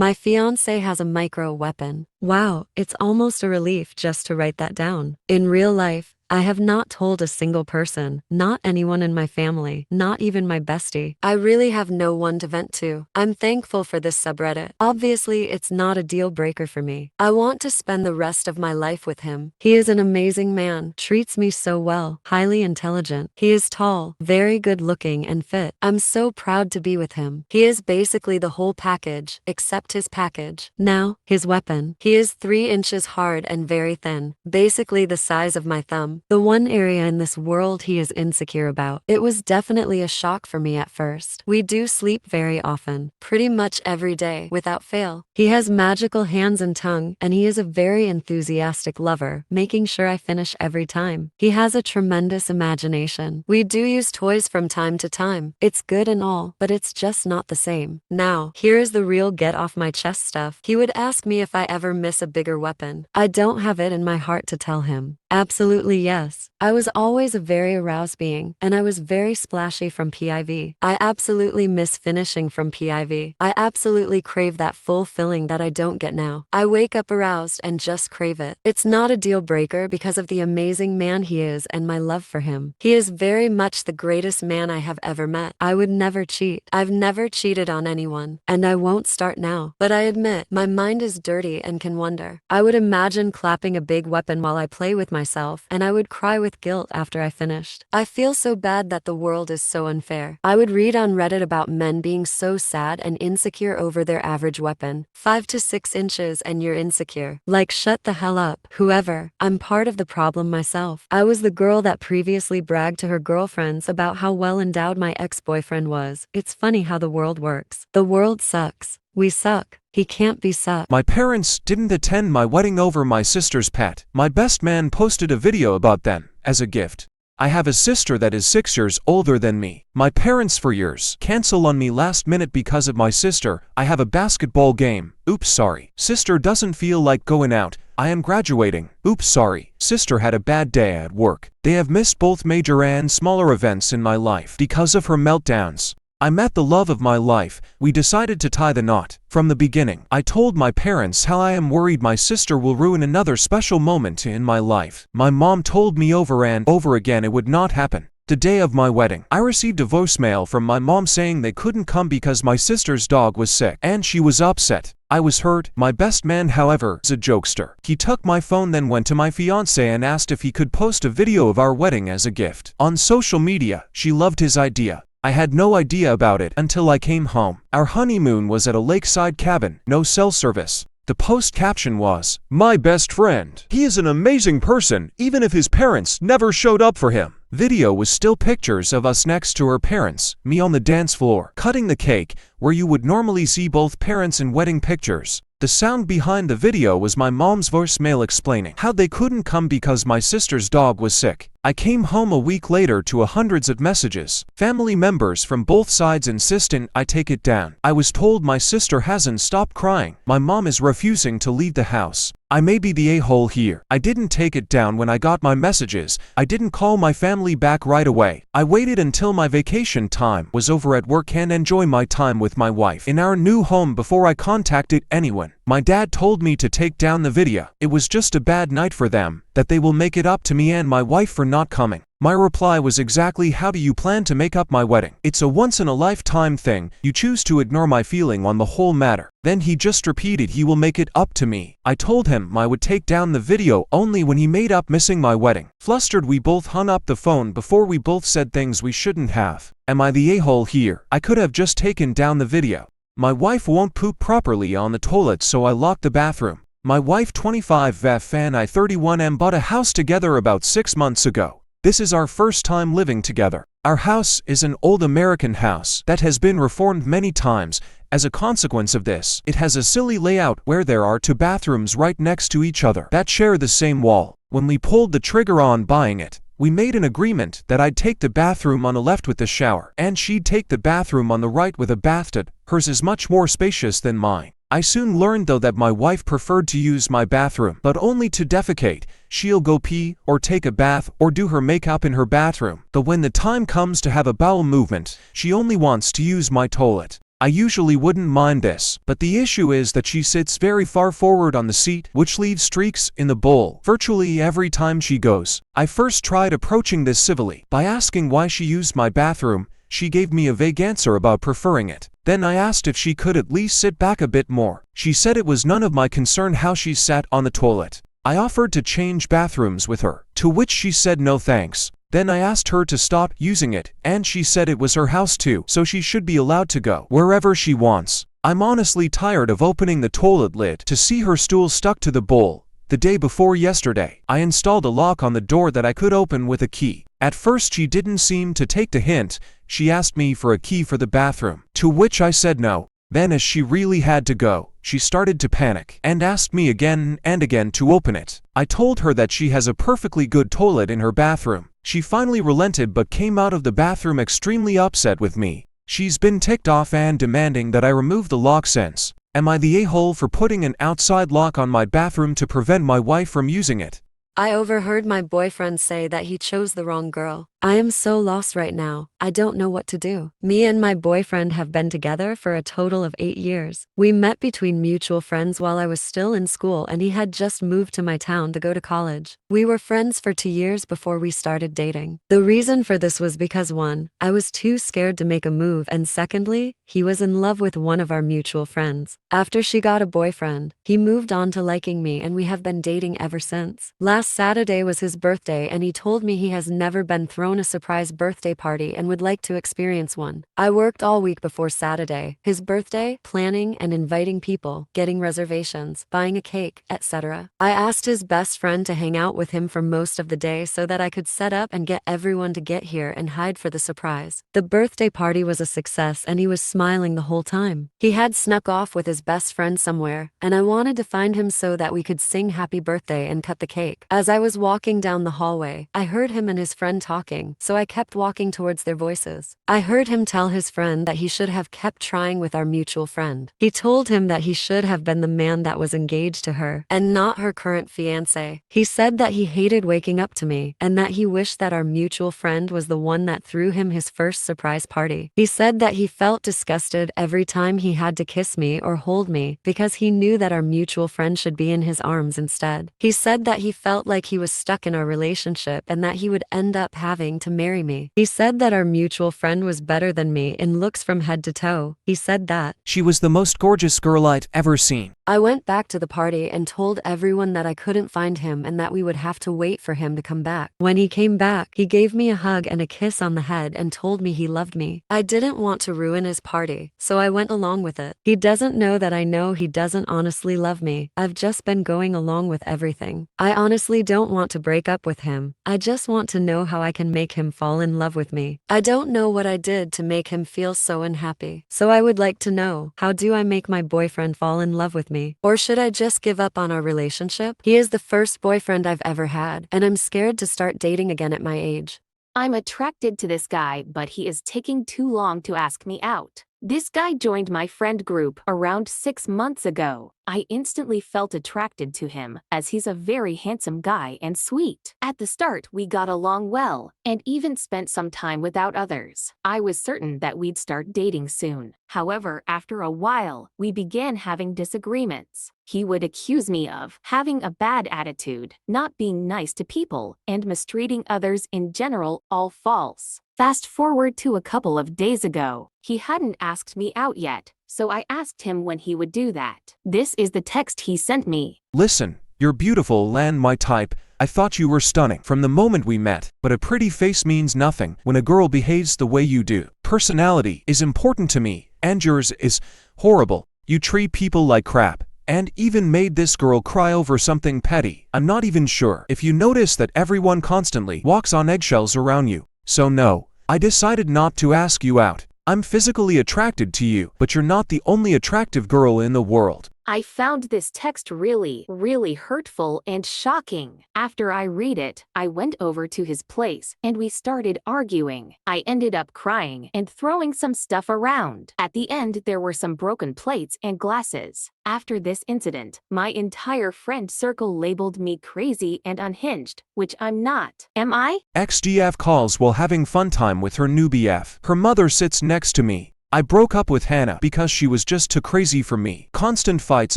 My fiancé has a micro weapon. Wow, it's almost a relief just to write that down. In real life, I have not told a single person, not anyone in my family, not even my bestie. I really have no one to vent to. I'm thankful for this subreddit. Obviously, it's not a deal breaker for me. I want to spend the rest of my life with him. He is an amazing man, treats me so well, highly intelligent. He is tall, very good looking and fit. I'm so proud to be with him. He is basically the whole package, except his package. Now, his weapon. He is 3 inches hard and very thin, basically the size of my thumb. The one area in this world he is insecure about. It was definitely a shock for me at first. We do sleep very often, pretty much every day, without fail. He has magical hands and tongue, and he is a very enthusiastic lover, making sure I finish every time. He has a tremendous imagination. We do use toys from time to time. It's good and all, but it's just not the same. Now, here is the real get off my chest stuff. He would ask me if I ever miss a bigger weapon. I don't have it in my heart to tell him. Absolutely yes. I was always a very aroused being, and I was very splashy from PIV. I absolutely miss finishing from PIV. I absolutely crave that full feeling that I don't get now. I wake up aroused and just crave it. It's not a deal breaker because of the amazing man he is and my love for him. He is very much the greatest man I have ever met. I would never cheat. I've never cheated on anyone, and I won't start now. But I admit, my mind is dirty and can wonder. I would imagine clapping a big weapon while I play with myself, and I would cry with guilt after I finished. I feel so bad that the world is so unfair. I would read on Reddit about men being so sad and insecure over their average weapon. 5 to 6 inches and you're insecure. Like, shut the hell up. Whoever. I'm part of the problem myself. I was the girl that previously bragged to her girlfriends about how well endowed my ex-boyfriend was. It's funny how the world works. The world sucks. We suck. He can't be sucked. My parents didn't attend my wedding over my sister's pet. My best man posted a video about them as a gift. I have a sister that is 6 years older than me. My parents for years cancel on me last minute because of my sister. I have a basketball game. Oops, sorry. Sister doesn't feel like going out. I am graduating. Oops, sorry. Sister had a bad day at work. They have missed both major and smaller events in my life because of her meltdowns. I met the love of my life. We decided to tie the knot. From the beginning, I told my parents how I am worried my sister will ruin another special moment in my life. My mom told me over and over again it would not happen. The day of my wedding, I received a voicemail from my mom saying they couldn't come because my sister's dog was sick, and she was upset. I was hurt. My best man, however, is a jokester. He took my phone, then went to my fiancé and asked if he could post a video of our wedding as a gift. On social media, she loved his idea. I had no idea about it until I came home. Our honeymoon was at a lakeside cabin, no cell service. The post caption was, "My best friend. He is an amazing person, even if his parents never showed up for him." Video was still pictures of us next to her parents, me on the dance floor, cutting the cake, where you would normally see both parents in wedding pictures. The sound behind the video was my mom's voicemail explaining how they couldn't come because my sister's dog was sick. I came home a week later to hundreds of messages. Family members from both sides insisting I take it down. I was told my sister hasn't stopped crying. My mom is refusing to leave the house. I may be the a-hole here. I didn't take it down when I got my messages. I didn't call my family back right away. I waited until my vacation time was over at work and enjoy my time with my wife in our new home before I contacted anyone. My dad told me to take down the video. It was just a bad night for them, that they will make it up to me and my wife for not coming. My reply was exactly, how do you plan to make up my wedding? It's a once-in-a-lifetime thing. You choose to ignore my feeling on the whole matter. Then he just repeated he will make it up to me. I told him I would take down the video only when he made up missing my wedding. Flustered, we both hung up the phone before we both said things we shouldn't have. Am I the a-hole here? I could have just taken down the video. My wife won't poop properly on the toilet, so I locked the bathroom. My wife 25 VF and I 31 M bought a house together about 6 months ago. This is our first time living together. Our house is an old American house that has been reformed many times. As a consequence of this, it has a silly layout where there are 2 bathrooms right next to each other that share the same wall. When we pulled the trigger on buying it, we made an agreement that I'd take the bathroom on the left with the shower, and she'd take the bathroom on the right with a bathtub. Hers is much more spacious than mine. I soon learned though that my wife preferred to use my bathroom, but only to defecate. She'll go pee, or take a bath, or do her makeup in her bathroom. But when the time comes to have a bowel movement, she only wants to use my toilet. I usually wouldn't mind this, but the issue is that she sits very far forward on the seat, which leaves streaks in the bowl virtually every time she goes. I first tried approaching this civilly by asking why she used my bathroom. She gave me a vague answer about preferring it. Then I asked if she could at least sit back a bit more. She said it was none of my concern how she sat on the toilet. I offered to change bathrooms with her, to which she said no thanks. Then I asked her to stop using it, and she said it was her house too, so she should be allowed to go wherever she wants. I'm honestly tired of opening the toilet lid to see her stool stuck to the bowl. The day before yesterday, I installed a lock on the door that I could open with a key. At first she didn't seem to take the hint. She asked me for a key for the bathroom, to which I said no. Then as she really had to go, she started to panic and asked me again and again to open it. I told her that she has a perfectly good toilet in her bathroom. She finally relented but came out of the bathroom extremely upset with me. She's been ticked off and demanding that I remove the lock since. Am I the a-hole for putting an outside lock on my bathroom to prevent my wife from using it? I overheard my boyfriend say that he chose the wrong girl. I am so lost right now. I don't know what to do. Me and my boyfriend have been together for a total of 8 years. We met between mutual friends while I was still in school and he had just moved to my town to go to college. We were friends for 2 years before we started dating. The reason for this was because 1, I was too scared to make a move, and secondly, he was in love with one of our mutual friends. After she got a boyfriend, he moved on to liking me and we have been dating ever since. Last Saturday was his birthday and he told me he has never been thrown a surprise birthday party and would like to experience one. I worked all week before Saturday, his birthday, planning and inviting people, getting reservations, buying a cake, etc. I asked his best friend to hang out with him for most of the day so that I could set up and get everyone to get here and hide for the surprise. The birthday party was a success and he was smiling the whole time. He had snuck off with his best friend somewhere, and I wanted to find him so that we could sing happy birthday and cut the cake. As I was walking down the hallway, I heard him and his friend talking, so I kept walking towards their voices. I heard him tell his friend that he should have kept trying with our mutual friend. He told him that he should have been the man that was engaged to her, and not her current fiancé. He said that he hated waking up to me, and that he wished that our mutual friend was the one that threw him his first surprise party. He said that he felt disgusted every time he had to kiss me or hold me, because he knew that our mutual friend should be in his arms instead. He said that he felt like he was stuck in our relationship and that he would end up having to marry me. He said that our mutual friend was better than me in looks from head to toe. He said that she was the most gorgeous girl I'd ever seen. I went back to the party and told everyone that I couldn't find him and that we would have to wait for him to come back. When he came back, he gave me a hug and a kiss on the head and told me he loved me. I didn't want to ruin his party, so I went along with it. He doesn't know that I know he doesn't honestly love me. I've just been going along with everything. I honestly don't want to break up with him. I just want to know how I can make him fall in love with me. I don't know what I did to make him feel so unhappy. So I would like to know, how do I make my boyfriend fall in love with me? Or should I just give up on our relationship? He is the first boyfriend I've ever had, and I'm scared to start dating again at my age. I'm attracted to this guy, but he is taking too long to ask me out. This guy joined my friend group around 6 months ago. I instantly felt attracted to him, as he's a very handsome guy and sweet. At the start, we got along well, and even spent some time without others. I was certain that we'd start dating soon. However, after a while, we began having disagreements. He would accuse me of having a bad attitude, not being nice to people, and mistreating others in general, all false. Fast forward to a couple of days ago. He hadn't asked me out yet, so I asked him when he would do that. This is the text he sent me. Listen, you're beautiful and my type. I thought you were stunning from the moment we met, but a pretty face means nothing when a girl behaves the way you do. Personality is important to me, and yours is horrible. You treat people like crap, and even made this girl cry over something petty. I'm not even sure if you notice that everyone constantly walks on eggshells around you. So no, I decided not to ask you out. I'm physically attracted to you, but you're not the only attractive girl in the world. I found this text really hurtful and shocking. After I read it, I went over to his place and we started arguing. I ended up crying and throwing some stuff around. At the end, there were some broken plates and glasses. After this incident, my entire friend circle labeled me crazy and unhinged, which I'm not. Am I? XDF calls while having fun time with her new BF. Her mother sits next to me. I broke up with Hannah because she was just too crazy for me. Constant fights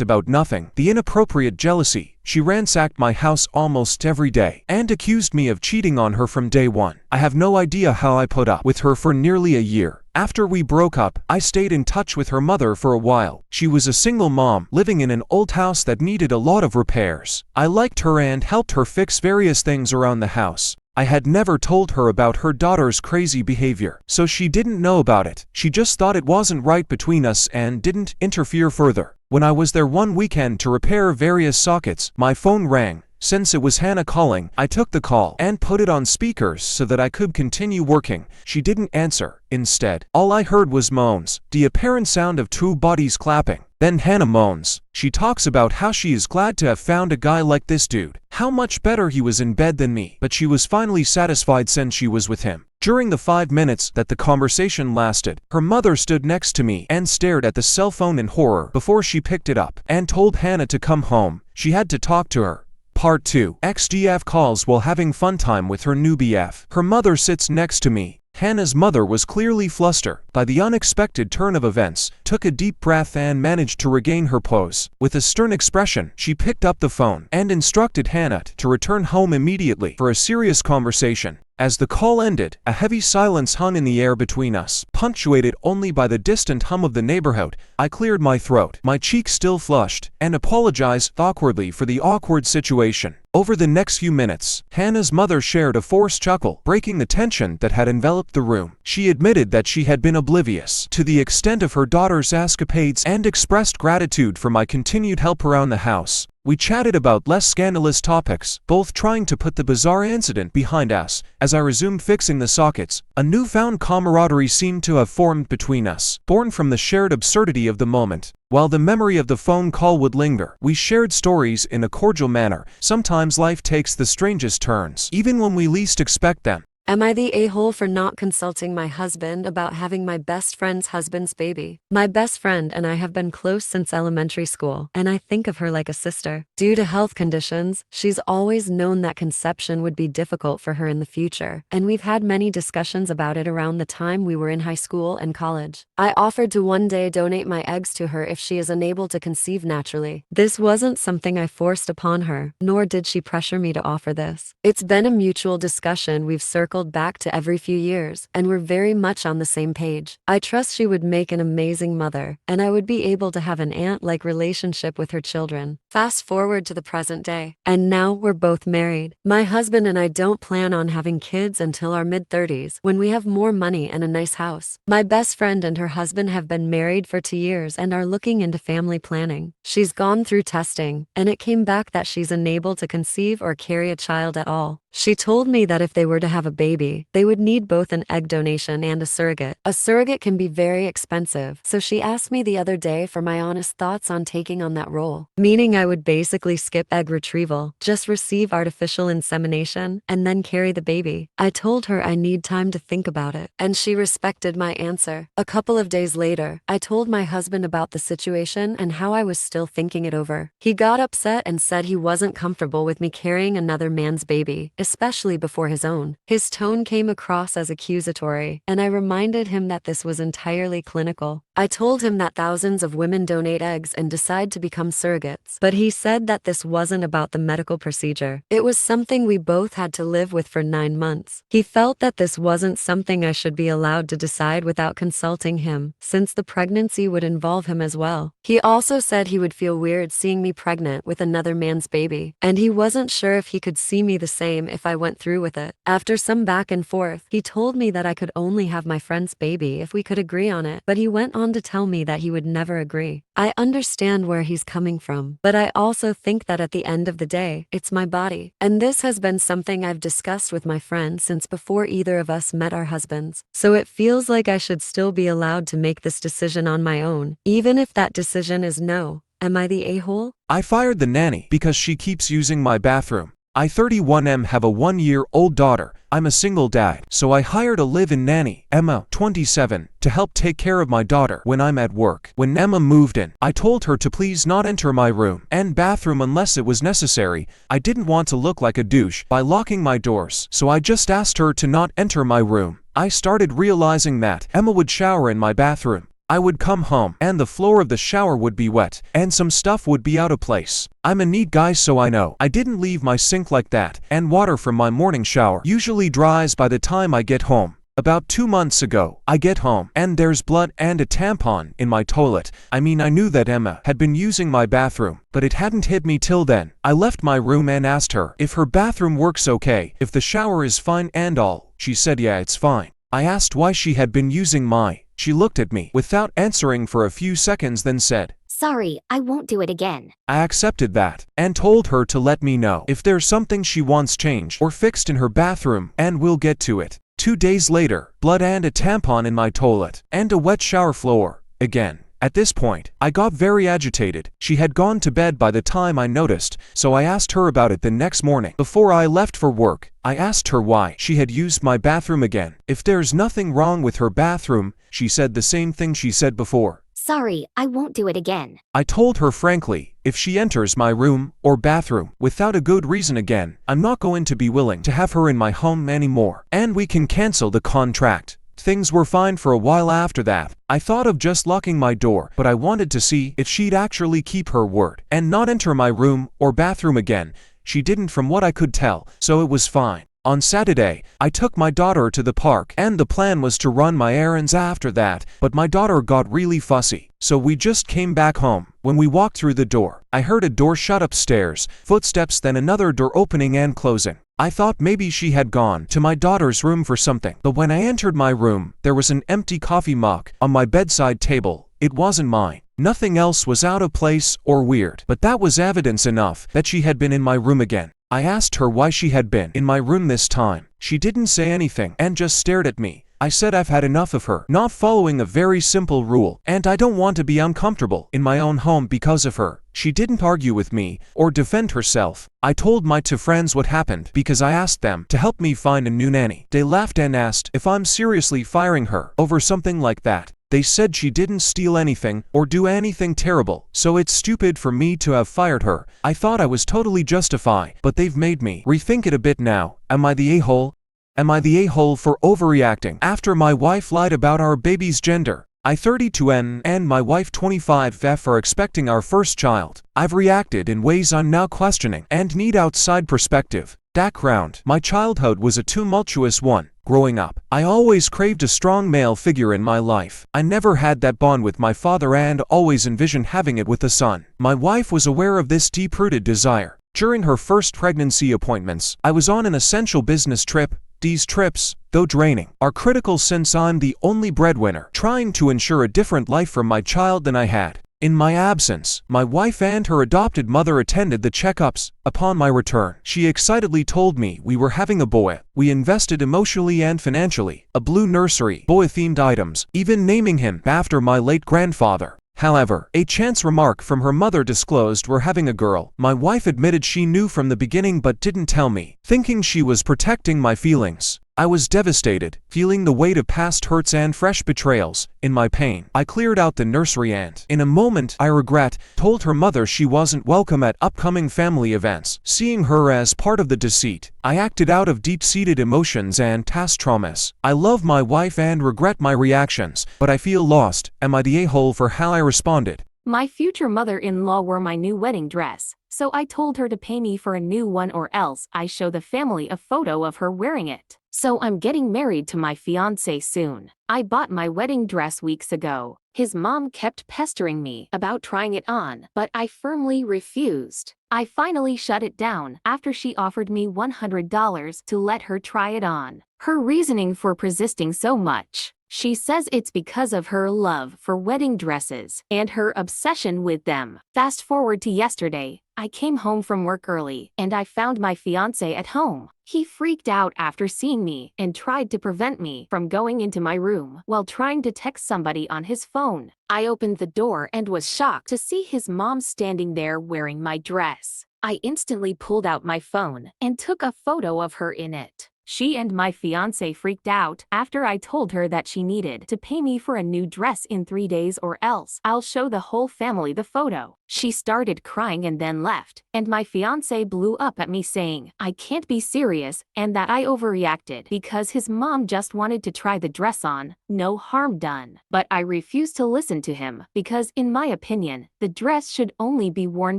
about nothing, the inappropriate jealousy. She ransacked my house almost every day and accused me of cheating on her from day one. I have no idea how I put up with her for nearly a year. After we broke up, I stayed in touch with her mother for a while. She was a single mom living in an old house that needed a lot of repairs. I liked her and helped her fix various things around the house. I had never told her about her daughter's crazy behavior, so she didn't know about it. She just thought it wasn't right between us and didn't interfere further. When I was there one weekend to repair various sockets, my phone rang. Since it was Hannah calling, I took the call and put it on speakers so that I could continue working. She didn't answer. Instead, all I heard was moans, the apparent sound of two bodies clapping. Then Hannah moans. She talks about how she is glad to have found a guy like this dude, how much better he was in bed than me, but she was finally satisfied since she was with him. During the 5 minutes that the conversation lasted, her mother stood next to me and stared at the cell phone in horror before she picked it up and told Hannah to come home. She had to talk to her. Part 2. XDF calls while having fun time with her new BF. Her mother sits next to me. Hannah's mother was clearly flustered by the unexpected turn of events, took a deep breath and managed to regain her pose. With a stern expression, she picked up the phone and instructed Hannah to return home immediately for a serious conversation. As the call ended, a heavy silence hung in the air between us, punctuated only by the distant hum of the neighborhood. I cleared my throat, my cheeks still flushed, and apologized awkwardly for the awkward situation. Over the next few minutes, Hannah's mother shared a forced chuckle, breaking the tension that had enveloped the room. She admitted that she had been oblivious to the extent of her daughter's escapades and expressed gratitude for my continued help around the house. We chatted about less scandalous topics, both trying to put the bizarre incident behind us. As I resumed fixing the sockets, a newfound camaraderie seemed to have formed between us, born from the shared absurdity of the moment. While the memory of the phone call would linger, we shared stories in a cordial manner. Sometimes life takes the strangest turns, even when we least expect them. Am I the a-hole for not consulting my husband about having my best friend's husband's baby? My best friend and I have been close since elementary school, and I think of her like a sister. Due to health conditions, she's always known that conception would be difficult for her in the future, and we've had many discussions about it around the time we were in high school and college. I offered to one day donate my eggs to her if she is unable to conceive naturally. This wasn't something I forced upon her, nor did she pressure me to offer this. It's been a mutual discussion we've circled back to every few years, and we're very much on the same page. I trust she would make an amazing mother, and I would be able to have an aunt-like relationship with her children. Fast forward to the present day, and now we're both married. My husband and I don't plan on having kids until our mid-30s, when we have more money and a nice house. My best friend and her husband have been married for 2 years and are looking into family planning. She's gone through testing, and it came back that she's unable to conceive or carry a child at all. She told me that if they were to have a baby, they would need both an egg donation and a surrogate. A surrogate can be very expensive, so she asked me the other day for my honest thoughts on taking on that role. Meaning I would basically skip egg retrieval, just receive artificial insemination, and then carry the baby. I told her I need time to think about it, and she respected my answer. A couple of days later, I told my husband about the situation and how I was still thinking it over. He got upset and said he wasn't comfortable with me carrying another man's baby, especially before his own. His tone came across as accusatory, and I reminded him that this was entirely clinical. I told him that thousands of women donate eggs and decide to become surrogates, but he said that this wasn't about the medical procedure. It was something we both had to live with for 9 months. He felt that this wasn't something I should be allowed to decide without consulting him, since the pregnancy would involve him as well. He also said he would feel weird seeing me pregnant with another man's baby, and he wasn't sure if he could see me the same if I went through with it. After some back and forth, he told me that I could only have my friend's baby if we could agree on it, but he went on to tell me that he would never agree. I understand where he's coming from, but I also think that at the end of the day, it's my body. And this has been something I've discussed with my friend since before either of us met our husbands. So it feels like I should still be allowed to make this decision on my own, even if that decision is no. Am I the a-hole? I fired the nanny because she keeps using my bathroom. I 31 have a 1-year-old daughter. I'm a single dad, so I hired a live-in nanny, Emma, 27, to help take care of my daughter when I'm at work. When Emma moved in, I told her to please not enter my room and bathroom unless it was necessary. I didn't want to look like a douche by locking my doors, so I just asked her to not enter my room. I started realizing that Emma would shower in my bathroom. I would come home, and the floor of the shower would be wet, and some stuff would be out of place. I'm a neat guy, so I know I didn't leave my sink like that, and water from my morning shower usually dries by the time I get home. About 2 months ago, I get home, and there's blood and a tampon in my toilet. I knew that Emma had been using my bathroom, but it hadn't hit me till then. I left my room and asked her if her bathroom works okay, if the shower is fine and all. She said yeah, it's fine. I asked why she had been using my. She looked at me without answering for a few seconds, then said, "Sorry, I won't do it again." I accepted that and told her to let me know if there's something she wants changed or fixed in her bathroom, and we'll get to it. 2 days later, blood and a tampon in my toilet, and a wet shower floor again. At this point, I got very agitated. She had gone to bed by the time I noticed, so I asked her about it the next morning. Before I left for work, I asked her why she had used my bathroom again. If there's nothing wrong with her bathroom, she said the same thing she said before. "Sorry, I won't do it again." I told her frankly, if she enters my room or bathroom without a good reason again, I'm not going to be willing to have her in my home anymore, and we can cancel the contract. Things were fine for a while after that. I thought of just locking my door, but I wanted to see if she'd actually keep her word and not enter my room or bathroom again. She didn't, from what I could tell, so it was fine. On Saturday, I took my daughter to the park, and the plan was to run my errands after that, but my daughter got really fussy, so we just came back home. When we walked through the door, I heard a door shut upstairs, footsteps, then another door opening and closing. I thought maybe she had gone to my daughter's room for something, but when I entered my room, there was an empty coffee mug on my bedside table. It wasn't mine. Nothing else was out of place or weird, but that was evidence enough that she had been in my room again. I asked her why she had been in my room this time. She didn't say anything and just stared at me. I said I've had enough of her not following a very simple rule, and I don't want to be uncomfortable in my own home because of her. She didn't argue with me or defend herself. I told my 2 friends what happened because I asked them to help me find a new nanny. They laughed and asked if I'm seriously firing her over something like that. They said she didn't steal anything or do anything terrible, so it's stupid for me to have fired her. I thought I was totally justified, but they've made me rethink it a bit now. Am I the a-hole? Am I the a-hole for overreacting after my wife lied about our baby's gender? I 32N and my wife 25F are expecting our first child. I've reacted in ways I'm now questioning and need outside perspective. Background: my childhood was a tumultuous one. Growing up, I always craved a strong male figure in my life. I never had that bond with my father and always envisioned having it with a son. My wife was aware of this deep-rooted desire. During her first pregnancy appointments, I was on an essential business trip. These trips, though draining, are critical since I'm the only breadwinner, trying to ensure a different life for my child than I had. In my absence, my wife and her adopted mother attended the checkups. Upon my return, she excitedly told me we were having a boy. We invested emotionally and financially. A blue nursery, boy-themed items, even naming him after my late grandfather. However, a chance remark from her mother disclosed we're having a girl. My wife admitted she knew from the beginning but didn't tell me, thinking she was protecting my feelings. I was devastated, feeling the weight of past hurts and fresh betrayals. In my pain, I cleared out the nursery and, in a moment I regret, told her mother she wasn't welcome at upcoming family events. Seeing her as part of the deceit, I acted out of deep-seated emotions and past traumas. I love my wife and regret my reactions, but I feel lost. Am I the a-hole for how I responded? My future mother-in-law wore my new wedding dress, so I told her to pay me for a new one or else I show the family a photo of her wearing it. So I'm getting married to my fiancé soon. I bought my wedding dress weeks ago. His mom kept pestering me about trying it on, but I firmly refused. I finally shut it down after she offered me $100 to let her try it on. Her reasoning for persisting so much: she says it's because of her love for wedding dresses and her obsession with them. Fast forward to yesterday, I came home from work early and I found my fiancé at home. He freaked out after seeing me and tried to prevent me from going into my room while trying to text somebody on his phone. I opened the door and was shocked to see his mom standing there wearing my dress. I instantly pulled out my phone and took a photo of her in it. She and my fiancé freaked out after I told her that she needed to pay me for a new dress in 3 days or else I'll show the whole family the photo. She started crying and then left, and my fiancé blew up at me saying I can't be serious and that I overreacted because his mom just wanted to try the dress on, no harm done. But I refused to listen to him because in my opinion, the dress should only be worn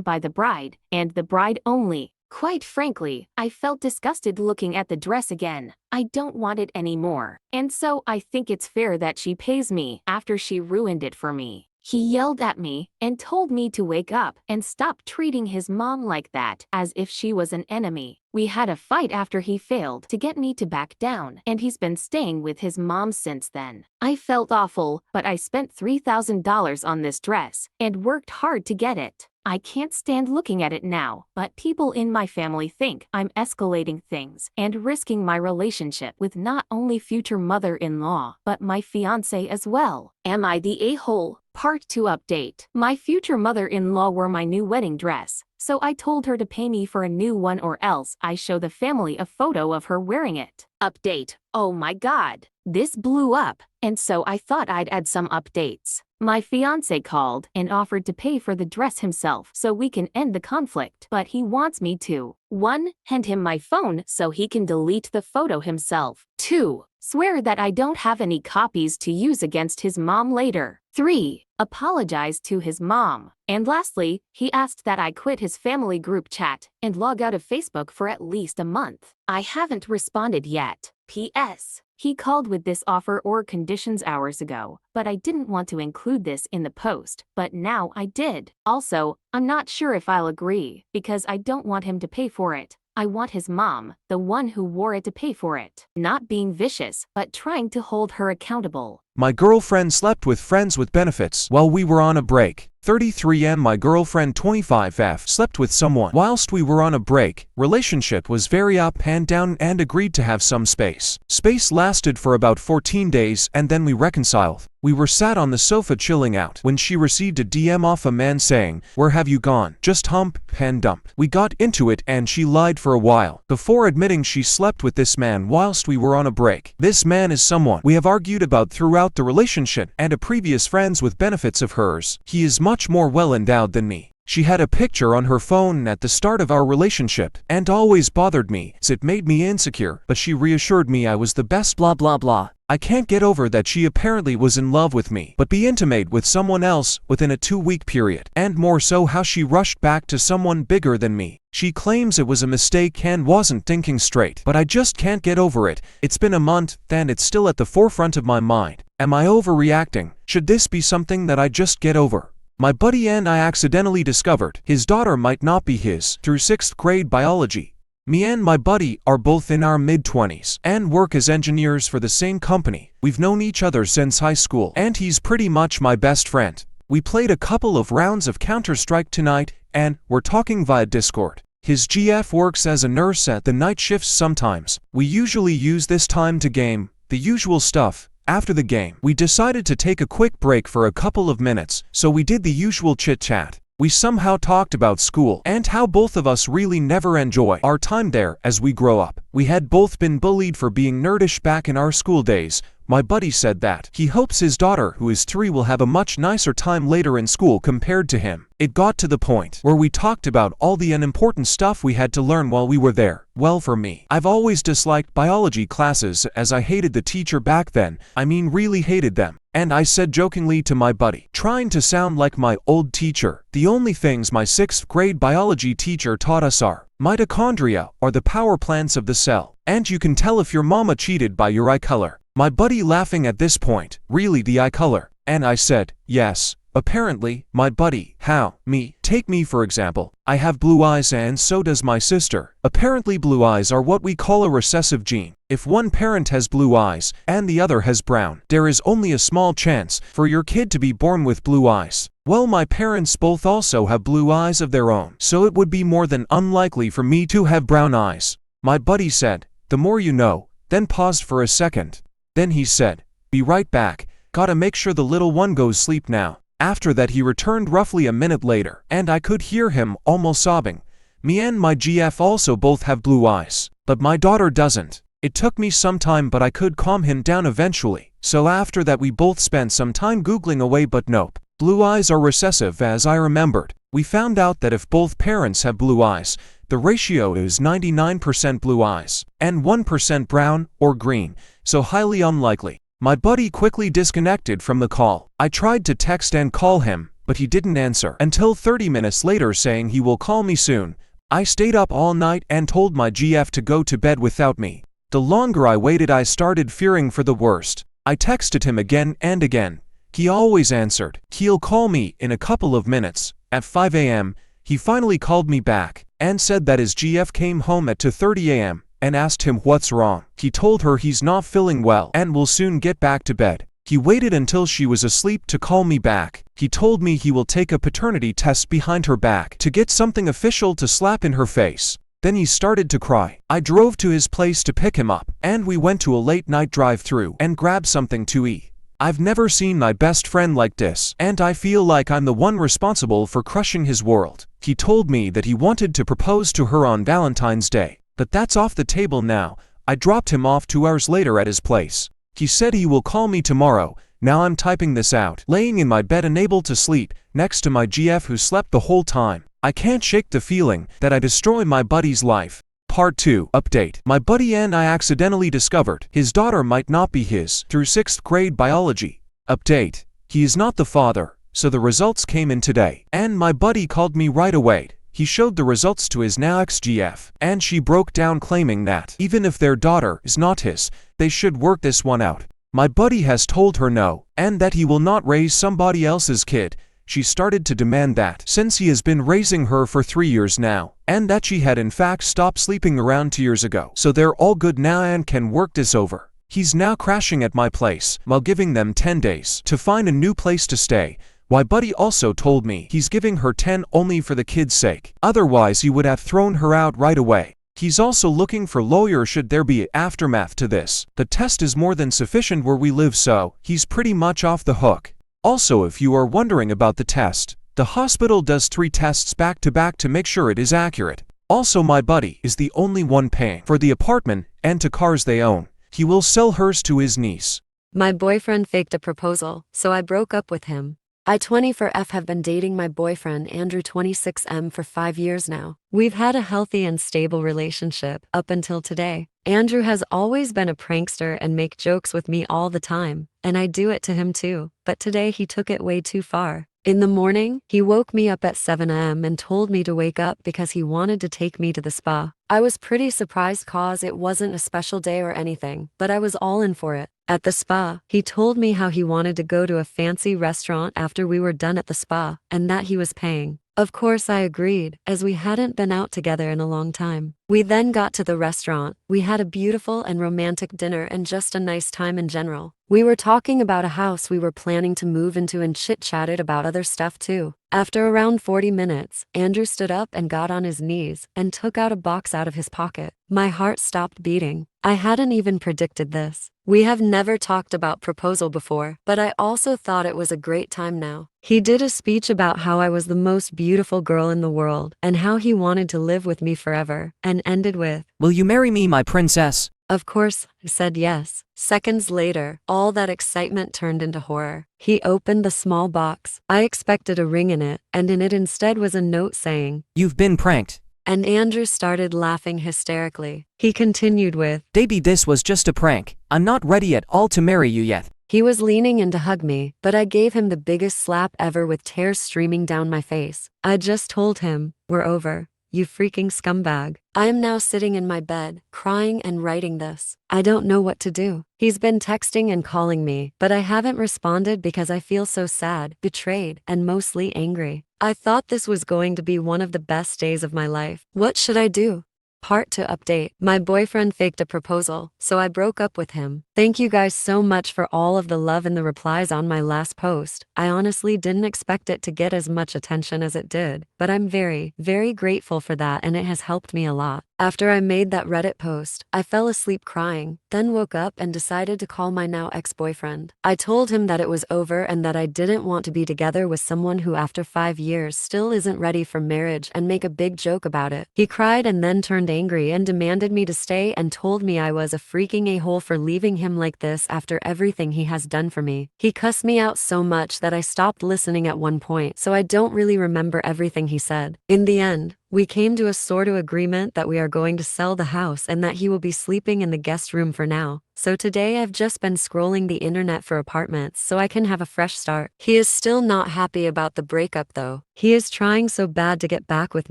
by the bride, and the bride only. Quite frankly, I felt disgusted looking at the dress again. I don't want it anymore. And so I think it's fair that she pays me after she ruined it for me. He yelled at me and told me to wake up and stop treating his mom like that, as if she was an enemy. We had a fight after he failed to get me to back down, and he's been staying with his mom since then. I felt awful, but I spent $3,000 on this dress and worked hard to get it. I can't stand looking at it now, but people in my family think I'm escalating things and risking my relationship with not only future mother-in-law, but my fiancé as well. Am I the a-hole? Part 2 update. My future mother-in-law wore my new wedding dress, so I told her to pay me for a new one or else I show the family a photo of her wearing it. Update. Oh my god. This blew up, and so I thought I'd add some updates. My fiancé called and offered to pay for the dress himself so we can end the conflict, but he wants me to 1. Hand him my phone so he can delete the photo himself. 2. Swear that I don't have any copies to use against his mom later. 3. Apologize to his mom. And lastly, he asked that I quit his family group chat and log out of Facebook for at least a month. I haven't responded yet. P.S. He called with this offer or conditions hours ago, but I didn't want to include this in the post, but now I did. Also, I'm not sure if I'll agree, because I don't want him to pay for it. I want his mom, the one who wore it, to pay for it. Not being vicious, but trying to hold her accountable. My girlfriend slept with friends with benefits while we were on a break. 33M. My girlfriend 25F slept with someone whilst we were on a break. Relationship was very up and down and agreed to have some space. Space lasted for about 14 days and then we reconciled. We were sat on the sofa chilling out when she received a DM off a man saying, "Where have you gone? Just hump and dump." We got into it and she lied for a while before admitting she slept with this man whilst we were on a break. This man is someone we have argued about throughout the relationship and a previous friends with benefits of hers. He is much more well endowed than me. She had a picture on her phone at the start of our relationship and always bothered me as it made me insecure, but she reassured me I was the best blah blah blah. I can't get over that she apparently was in love with me, but be intimate with someone else within a 2-week period, and more so how she rushed back to someone bigger than me. She claims it was a mistake and wasn't thinking straight, but I just can't get over it. It's been a month, and it's still at the forefront of my mind. Am I overreacting? Should this be something that I just get over? My buddy and I accidentally discovered his daughter might not be his through 6th grade biology. Me and my buddy are both in our mid-20s and work as engineers for the same company. We've known each other since high school, and he's pretty much my best friend. We played a couple of rounds of Counter-Strike tonight, and we're talking via Discord. His GF works as a nurse at the night shifts sometimes. We usually use this time to game, the usual stuff. After the game, we decided to take a quick break for a couple of minutes, so we did the usual chit-chat. We somehow talked about school and how both of us really never enjoy our time there as we grow up. We had both been bullied for being nerdish back in our school days. My buddy said that he hopes his daughter, who is 3, will have a much nicer time later in school compared to him. It got to the point where we talked about all the unimportant stuff we had to learn while we were there. Well, for me, I've always disliked biology classes as I hated the teacher back then. I mean, really hated them. And I said jokingly to my buddy, trying to sound like my old teacher, the only things my 6th grade biology teacher taught us are mitochondria are the power plants of the cell, and you can tell if your mama cheated by your eye color. My buddy laughing at this point, really the eye color? And I said, yes. Apparently, my buddy, how? Me. Take me for example. I have blue eyes and so does my sister. Apparently blue eyes are what we call a recessive gene. If one parent has blue eyes and the other has brown, there is only a small chance for your kid to be born with blue eyes. Well, my parents both also have blue eyes of their own, so it would be more than unlikely for me to have brown eyes. My buddy said, the more you know, then paused for a second. Then he said, be right back, gotta make sure the little one goes sleep now. After that he returned roughly a minute later, and I could hear him almost sobbing. Me and my GF also both have blue eyes, but my daughter doesn't. It took me some time, but I could calm him down eventually. So after that we both spent some time googling away, but nope. Blue eyes are recessive, as I remembered. We found out that if both parents have blue eyes, the ratio is 99% blue eyes and 1% brown or green, so highly unlikely. My buddy quickly disconnected from the call. I tried to text and call him, but he didn't answer until 30 minutes later, saying he will call me soon. I stayed up all night and told my GF to go to bed without me. The longer I waited, I started fearing for the worst. I texted him again and again. He always answered. He'll call me in a couple of minutes. At 5 a.m., he finally called me back and said that his GF came home at 2:30 a.m. and asked him what's wrong. He told her he's not feeling well and will soon get back to bed. He waited until she was asleep to call me back. He told me he will take a paternity test behind her back to get something official to slap in her face. Then he started to cry. I drove to his place to pick him up, and we went to a late-night drive-thru and grabbed something to eat. I've never seen my best friend like this, and I feel like I'm the one responsible for crushing his world. He told me that he wanted to propose to her on Valentine's Day, but that's off the table now. I dropped him off 2 hours later at his place. He said he will call me tomorrow. Now I'm typing this out, laying in my bed unable to sleep, next to my GF who slept the whole time. I can't shake the feeling that I destroy my buddy's life. Part 2 Update. My buddy and I accidentally discovered his daughter might not be his through 6th grade biology. Update. He is not the father, so the results came in today, and my buddy called me right away. He showed the results to his now ex-GF, and she broke down claiming that even if their daughter is not his, they should work this one out. My buddy has told her no, and that he will not raise somebody else's kid. She started to demand that, since he has been raising her for 3 years now, and that she had in fact stopped sleeping around 2 years ago. So they're all good now and can work this over. He's now crashing at my place, while giving them 10 days to find a new place to stay. My buddy also told me he's giving her 10 only for the kid's sake. Otherwise he would have thrown her out right away. He's also looking for lawyers should there be aftermath to this. The test is more than sufficient where we live, so he's pretty much off the hook. Also, if you are wondering about the test, the hospital does 3 tests back to back to make sure it is accurate. Also, my buddy is the only one paying for the apartment and to cars they own. He will sell hers to his niece. My boyfriend faked a proposal, so I broke up with him. I 24F have been dating my boyfriend Andrew 26M for 5 years now. We've had a healthy and stable relationship up until today. Andrew has always been a prankster and make jokes with me all the time, and I do it to him too, but today he took it way too far. In the morning, he woke me up at 7 a.m. and told me to wake up because he wanted to take me to the spa. I was pretty surprised cause it wasn't a special day or anything, but I was all in for it. At the spa, he told me how he wanted to go to a fancy restaurant after we were done at the spa, and that he was paying. Of course I agreed, as we hadn't been out together in a long time. We then got to the restaurant. We had a beautiful and romantic dinner and just a nice time in general. We were talking about a house we were planning to move into and chit-chatted about other stuff too. After around 40 minutes, Andrew stood up and got on his knees and took out a box out of his pocket. My heart stopped beating. I hadn't even predicted this. We have never talked about proposal before, but I also thought it was a great time now. He did a speech about how I was the most beautiful girl in the world and how he wanted to live with me forever, and ended with, "Will you marry me, my princess?" Of course, I said yes. Seconds later, all that excitement turned into horror. He opened the small box. I expected a ring in it, and in it instead was a note saying, "You've been pranked." And Andrew started laughing hysterically. He continued with, "Baby, this was just a prank. I'm not ready at all to marry you yet." He was leaning in to hug me, but I gave him the biggest slap ever with tears streaming down my face. I just told him, "We're over, you freaking scumbag." I am now sitting in my bed, crying and writing this. I don't know what to do. He's been texting and calling me, but I haven't responded because I feel so sad, betrayed, and mostly angry. I thought this was going to be one of the best days of my life. What should I do? Part 2 update. My boyfriend faked a proposal, so I broke up with him. Thank you guys so much for all of the love and the replies on my last post. I honestly didn't expect it to get as much attention as it did, but I'm very, very grateful for that and it has helped me a lot. After I made that Reddit post, I fell asleep crying, then woke up and decided to call my now ex-boyfriend. I told him that it was over and that I didn't want to be together with someone who after 5 years still isn't ready for marriage and make a big joke about it. He cried and then turned angry and demanded me to stay and told me I was a freaking a-hole for leaving him like this after everything he has done for me. He cussed me out so much that I stopped listening at one point, so I don't really remember everything he said. In the end, we came to a sort of agreement that we are going to sell the house and that he will be sleeping in the guest room for now. So today I've just been scrolling the internet for apartments so I can have a fresh start. He is still not happy about the breakup though. He is trying so bad to get back with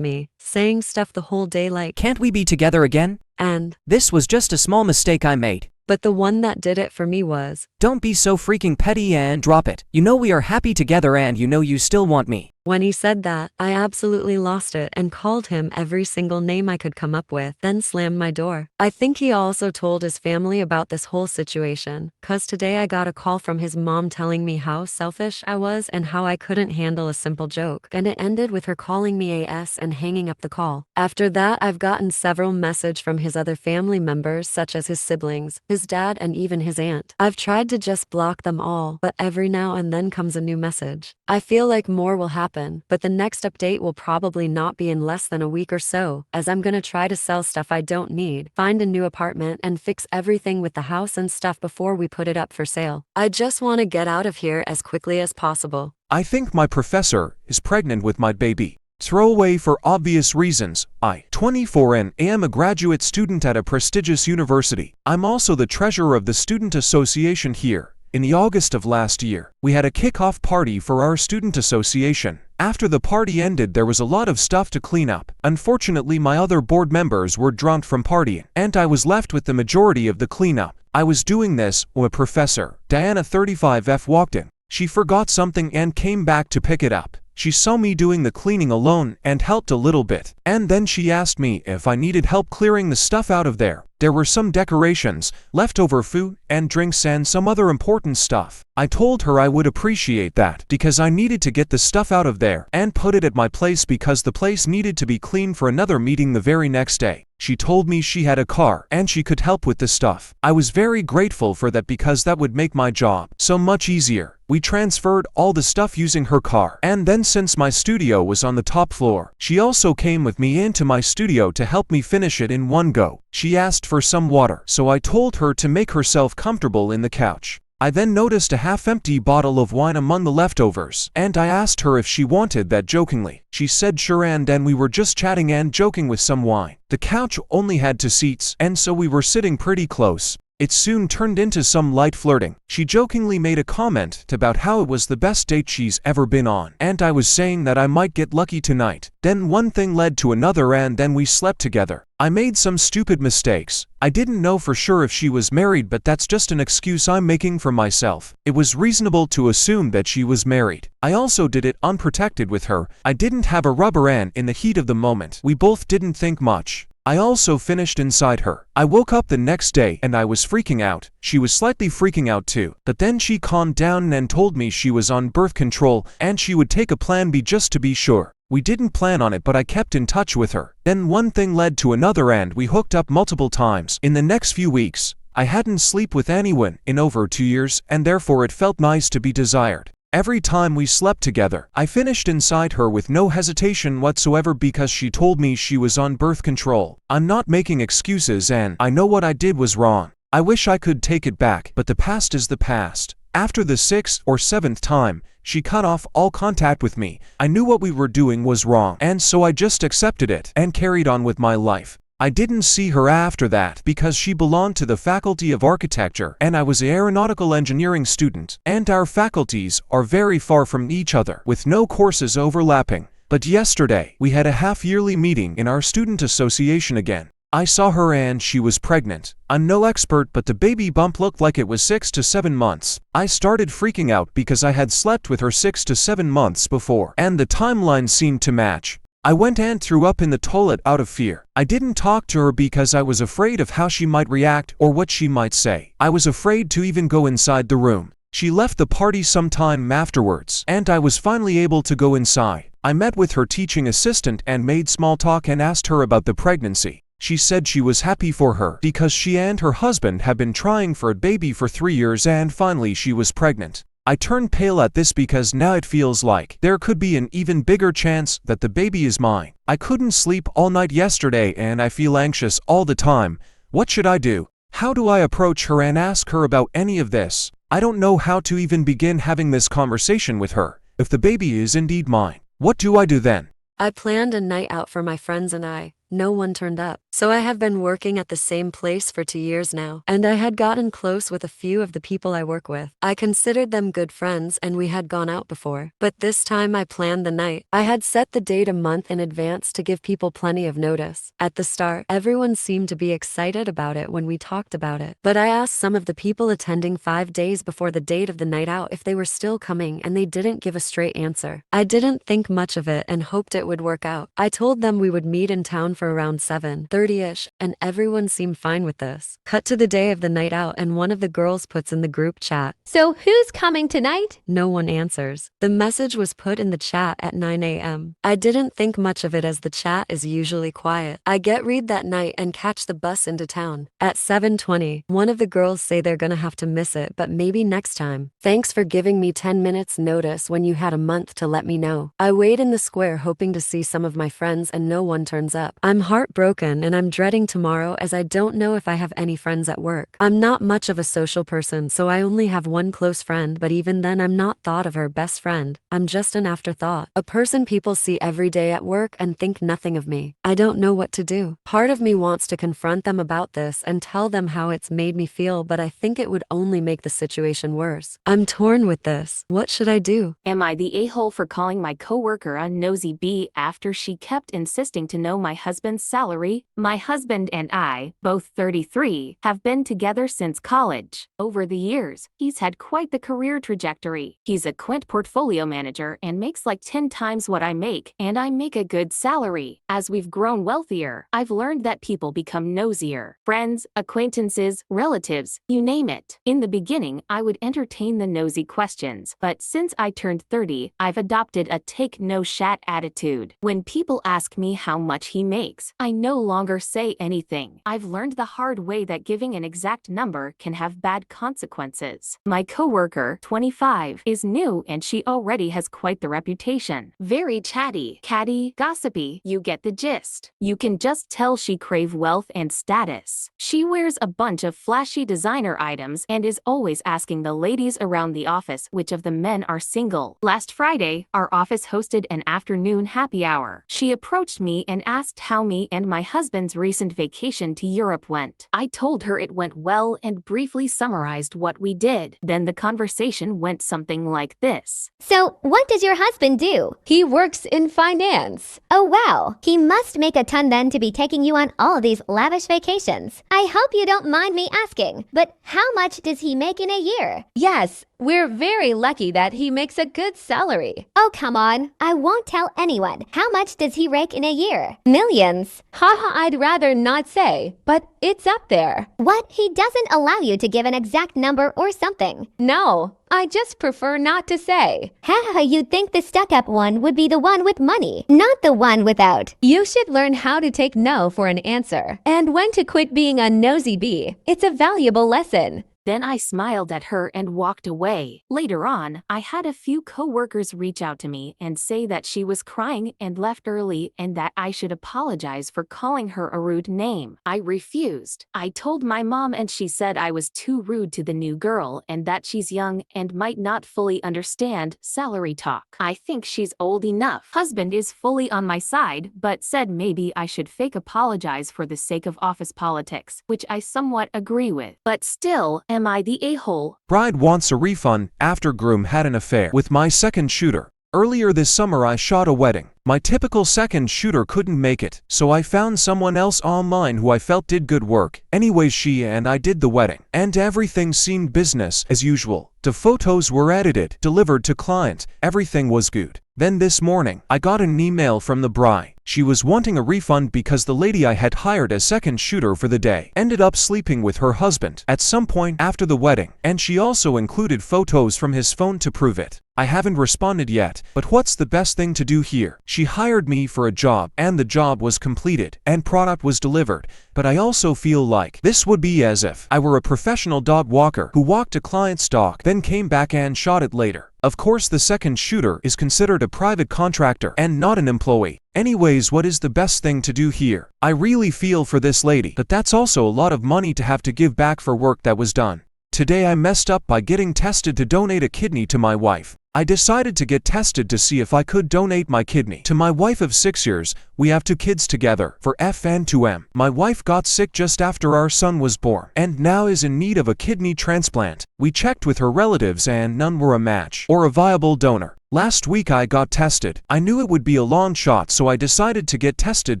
me, saying stuff the whole day like, Can't we be together again? And, This was just a small mistake I made. but the one that did it for me was, Don't be so freaking petty and drop it. You know we are happy together and you know you still want me. when he said that, I absolutely lost it and called him every single name I could come up with, then slammed my door. I think he also told his family about this whole situation, cause today I got a call from his mom telling me how selfish I was and how I couldn't handle a simple joke, and it ended with her calling me AS and hanging up the call. After that, I've gotten several messages from his other family members such as his siblings, his dad and even his aunt. I've tried to just block them all, but every now and then comes a new message. I feel like more will happen, but the next update will probably not be in less than a week or so, as I'm gonna try to sell stuff I don't need, find a new apartment and fix everything with the house and stuff before we put it up for sale. I just want to get out of here as quickly as possible. I think my professor is pregnant with my baby. Throw away for obvious reasons. I, 24 and am a graduate student at a prestigious university. I'm also the treasurer of the student association here. In the August of last year, we had a kickoff party for our student association. After the party ended, there was a lot of stuff to clean up. Unfortunately, my other board members were drunk from partying, and I was left with the majority of the cleanup. I was doing this when a professor, Diana 35F, walked in. She forgot something and came back to pick it up. She saw me doing the cleaning alone and helped a little bit, and then she asked me if I needed help clearing the stuff out of there. There were some decorations, leftover food and drinks and some other important stuff. I told her I would appreciate that because I needed to get the stuff out of there and put it at my place because the place needed to be cleaned for another meeting the very next day. She told me she had a car and she could help with the stuff. I was very grateful for that because that would make my job so much easier. We transferred all the stuff using her car, and then since my studio was on the top floor, she also came with me into my studio to help me finish it in one go. She asked for some water, so I told her to make herself comfortable in the couch. I then noticed a half-empty bottle of wine among the leftovers, and I asked her if she wanted that jokingly. She said sure, and then we were just chatting and joking with some wine. The couch only had 2 seats, and so we were sitting pretty close. It soon turned into some light flirting. She jokingly made a comment about how it was the best date she's ever been on, and I was saying that I might get lucky tonight. Then one thing led to another and then we slept together. I made some stupid mistakes. I didn't know for sure if she was married, but that's just an excuse I'm making for myself. It was reasonable to assume that she was married. I also did it unprotected with her. I didn't have a rubber and in the heat of the moment, we both didn't think much. I also finished inside her. I woke up the next day and I was freaking out. She was slightly freaking out too. But then she calmed down and told me she was on birth control and she would take a plan B just to be sure. We didn't plan on it, but I kept in touch with her. Then one thing led to another and we hooked up multiple times. In the next few weeks, I hadn't slept with anyone in over 2 years and therefore it felt nice to be desired. Every time we slept together, I finished inside her with no hesitation whatsoever because she told me she was on birth control. I'm not making excuses and I know what I did was wrong. I wish I could take it back, but the past is the past. After the 6th or 7th time, she cut off all contact with me. I knew what we were doing was wrong, and so I just accepted it and carried on with my life. I didn't see her after that because she belonged to the Faculty of Architecture and I was an aeronautical engineering student, and our faculties are very far from each other with no courses overlapping. But yesterday, we had a half-yearly meeting in our student association again. I saw her and she was pregnant. I'm no expert, but the baby bump looked like it was 6 to 7 months. I started freaking out because I had slept with her 6 to 7 months before and the timeline seemed to match. I went and threw up in the toilet out of fear. I didn't talk to her because I was afraid of how she might react or what she might say. I was afraid to even go inside the room. She left the party some time afterwards, and I was finally able to go inside. I met with her teaching assistant and made small talk and asked her about the pregnancy. She said she was happy for her because she and her husband have been trying for a baby for 3 years and finally she was pregnant. I turned pale at this because now it feels like there could be an even bigger chance that the baby is mine. I couldn't sleep all night yesterday and I feel anxious all the time. What should I do? How do I approach her and ask her about any of this? I don't know how to even begin having this conversation with her. If the baby is indeed mine, what do I do then? I planned a night out for my friends and I. No one turned up. So I have been working at the same place for 2 years now, and I had gotten close with a few of the people I work with. I considered them good friends and we had gone out before. But this time I planned the night. I had set the date a month in advance to give people plenty of notice. At the start, everyone seemed to be excited about it when we talked about it. But I asked some of the people attending 5 days before the date of the night out if they were still coming and they didn't give a straight answer. I didn't think much of it and hoped it would work out. I told them we would meet in town for around 7:30ish, and everyone seemed fine with this. Cut to the day of the night out and one of the girls puts in the group chat, "So who's coming tonight?" No one answers. The message was put in the chat at 9 a.m. I didn't think much of it as the chat is usually quiet. I get read that night and catch the bus into town. At 7:20, one of the girls say they're gonna have to miss it, but maybe next time. Thanks for giving me 10 minutes notice when you had a month to let me know. I wait in the square hoping to see some of my friends and no one turns up. I'm heartbroken and I'm dreading tomorrow as I don't know if I have any friends at work. I'm not much of a social person, so I only have one close friend, but even then I'm not thought of her best friend. I'm just an afterthought. A person people see every day at work and think nothing of me. I don't know what to do. Part of me wants to confront them about this and tell them how it's made me feel, but I think it would only make the situation worse. I'm torn with this. What should I do? Am I the a-hole for calling my coworker a nosy bee after she kept insisting to know my husband's salary? My husband and I, both 33, have been together since college. Over the years, he's had quite the career trajectory. He's a quint portfolio manager and makes like 10 times what I make, and I make a good salary. As we've grown wealthier, I've learned that people become nosier. Friends, acquaintances, relatives, you name it. In the beginning, I would entertain the nosy questions, but since I turned 30, I've adopted a take no shat attitude. When people ask me how much he makes, I no longer say anything. I've learned the hard way that giving an exact number can have bad consequences. My coworker, 25, is new and she already has quite the reputation. Very chatty, catty, gossipy, you get the gist. You can just tell she crave wealth and status. She wears a bunch of flashy designer items and is always asking the ladies around the office which of the men are single. Last Friday, our office hosted an afternoon happy hour. She approached me and asked how me and my husband's recent vacation to Europe went. I told her it went well and briefly summarized what we did. Then the conversation went something like this. So, what does your husband do? He works in finance. Oh wow, he must make a ton then to be taking you on all these lavish vacations. I hope you don't mind me asking, but how much does he make in a year? Yes, we're very lucky that he makes a good salary. Oh come on, I won't tell anyone. How much does he rake in a year? Millions. Haha, I'd rather not say, but it's up there. What? He doesn't allow you to give an exact number or something? No, I just prefer not to say. Haha, you'd think the stuck-up one would be the one with money, not the one without. You should learn how to take no for an answer, and when to quit being a nosy bee. It's a valuable lesson. Then I smiled at her and walked away. Later on, I had a few coworkers reach out to me and say that she was crying and left early and that I should apologize for calling her a rude name. I refused. I told my mom and she said I was too rude to the new girl and that she's young and might not fully understand salary talk. I think she's old enough. Husband is fully on my side, but said maybe I should fake apologize for the sake of office politics, which I somewhat agree with. But still, am I the a-hole? Bride wants a refund after groom had an affair with my second shooter. Earlier this summer I shot a wedding. My typical second shooter couldn't make it, so I found someone else online who I felt did good work. Anyways, she and I did the wedding, and everything seemed business as usual. The photos were edited, delivered to client, everything was good. Then this morning, I got an email from the bride. She was wanting a refund because the lady I had hired as second shooter for the day ended up sleeping with her husband at some point after the wedding, and she also included photos from his phone to prove it. I haven't responded yet, but what's the best thing to do here? She hired me for a job, and the job was completed, and product was delivered, but I also feel like this would be as if I were a professional dog walker who walked a client's dog, then came back and shot it later. Of course, the second shooter is considered a private contractor and not an employee. Anyways, what is the best thing to do here? I really feel for this lady, but that's also a lot of money to have to give back for work that was done. Today I messed up by getting tested to donate a kidney to my wife. I decided to get tested to see if I could donate my kidney to my wife of 6 years. We have 2 kids together, for F and 2M. My wife got sick just after our son was born, and now is in need of a kidney transplant. We checked with her relatives and none were a match or a viable donor. Last week I got tested. I knew it would be a long shot, so I decided to get tested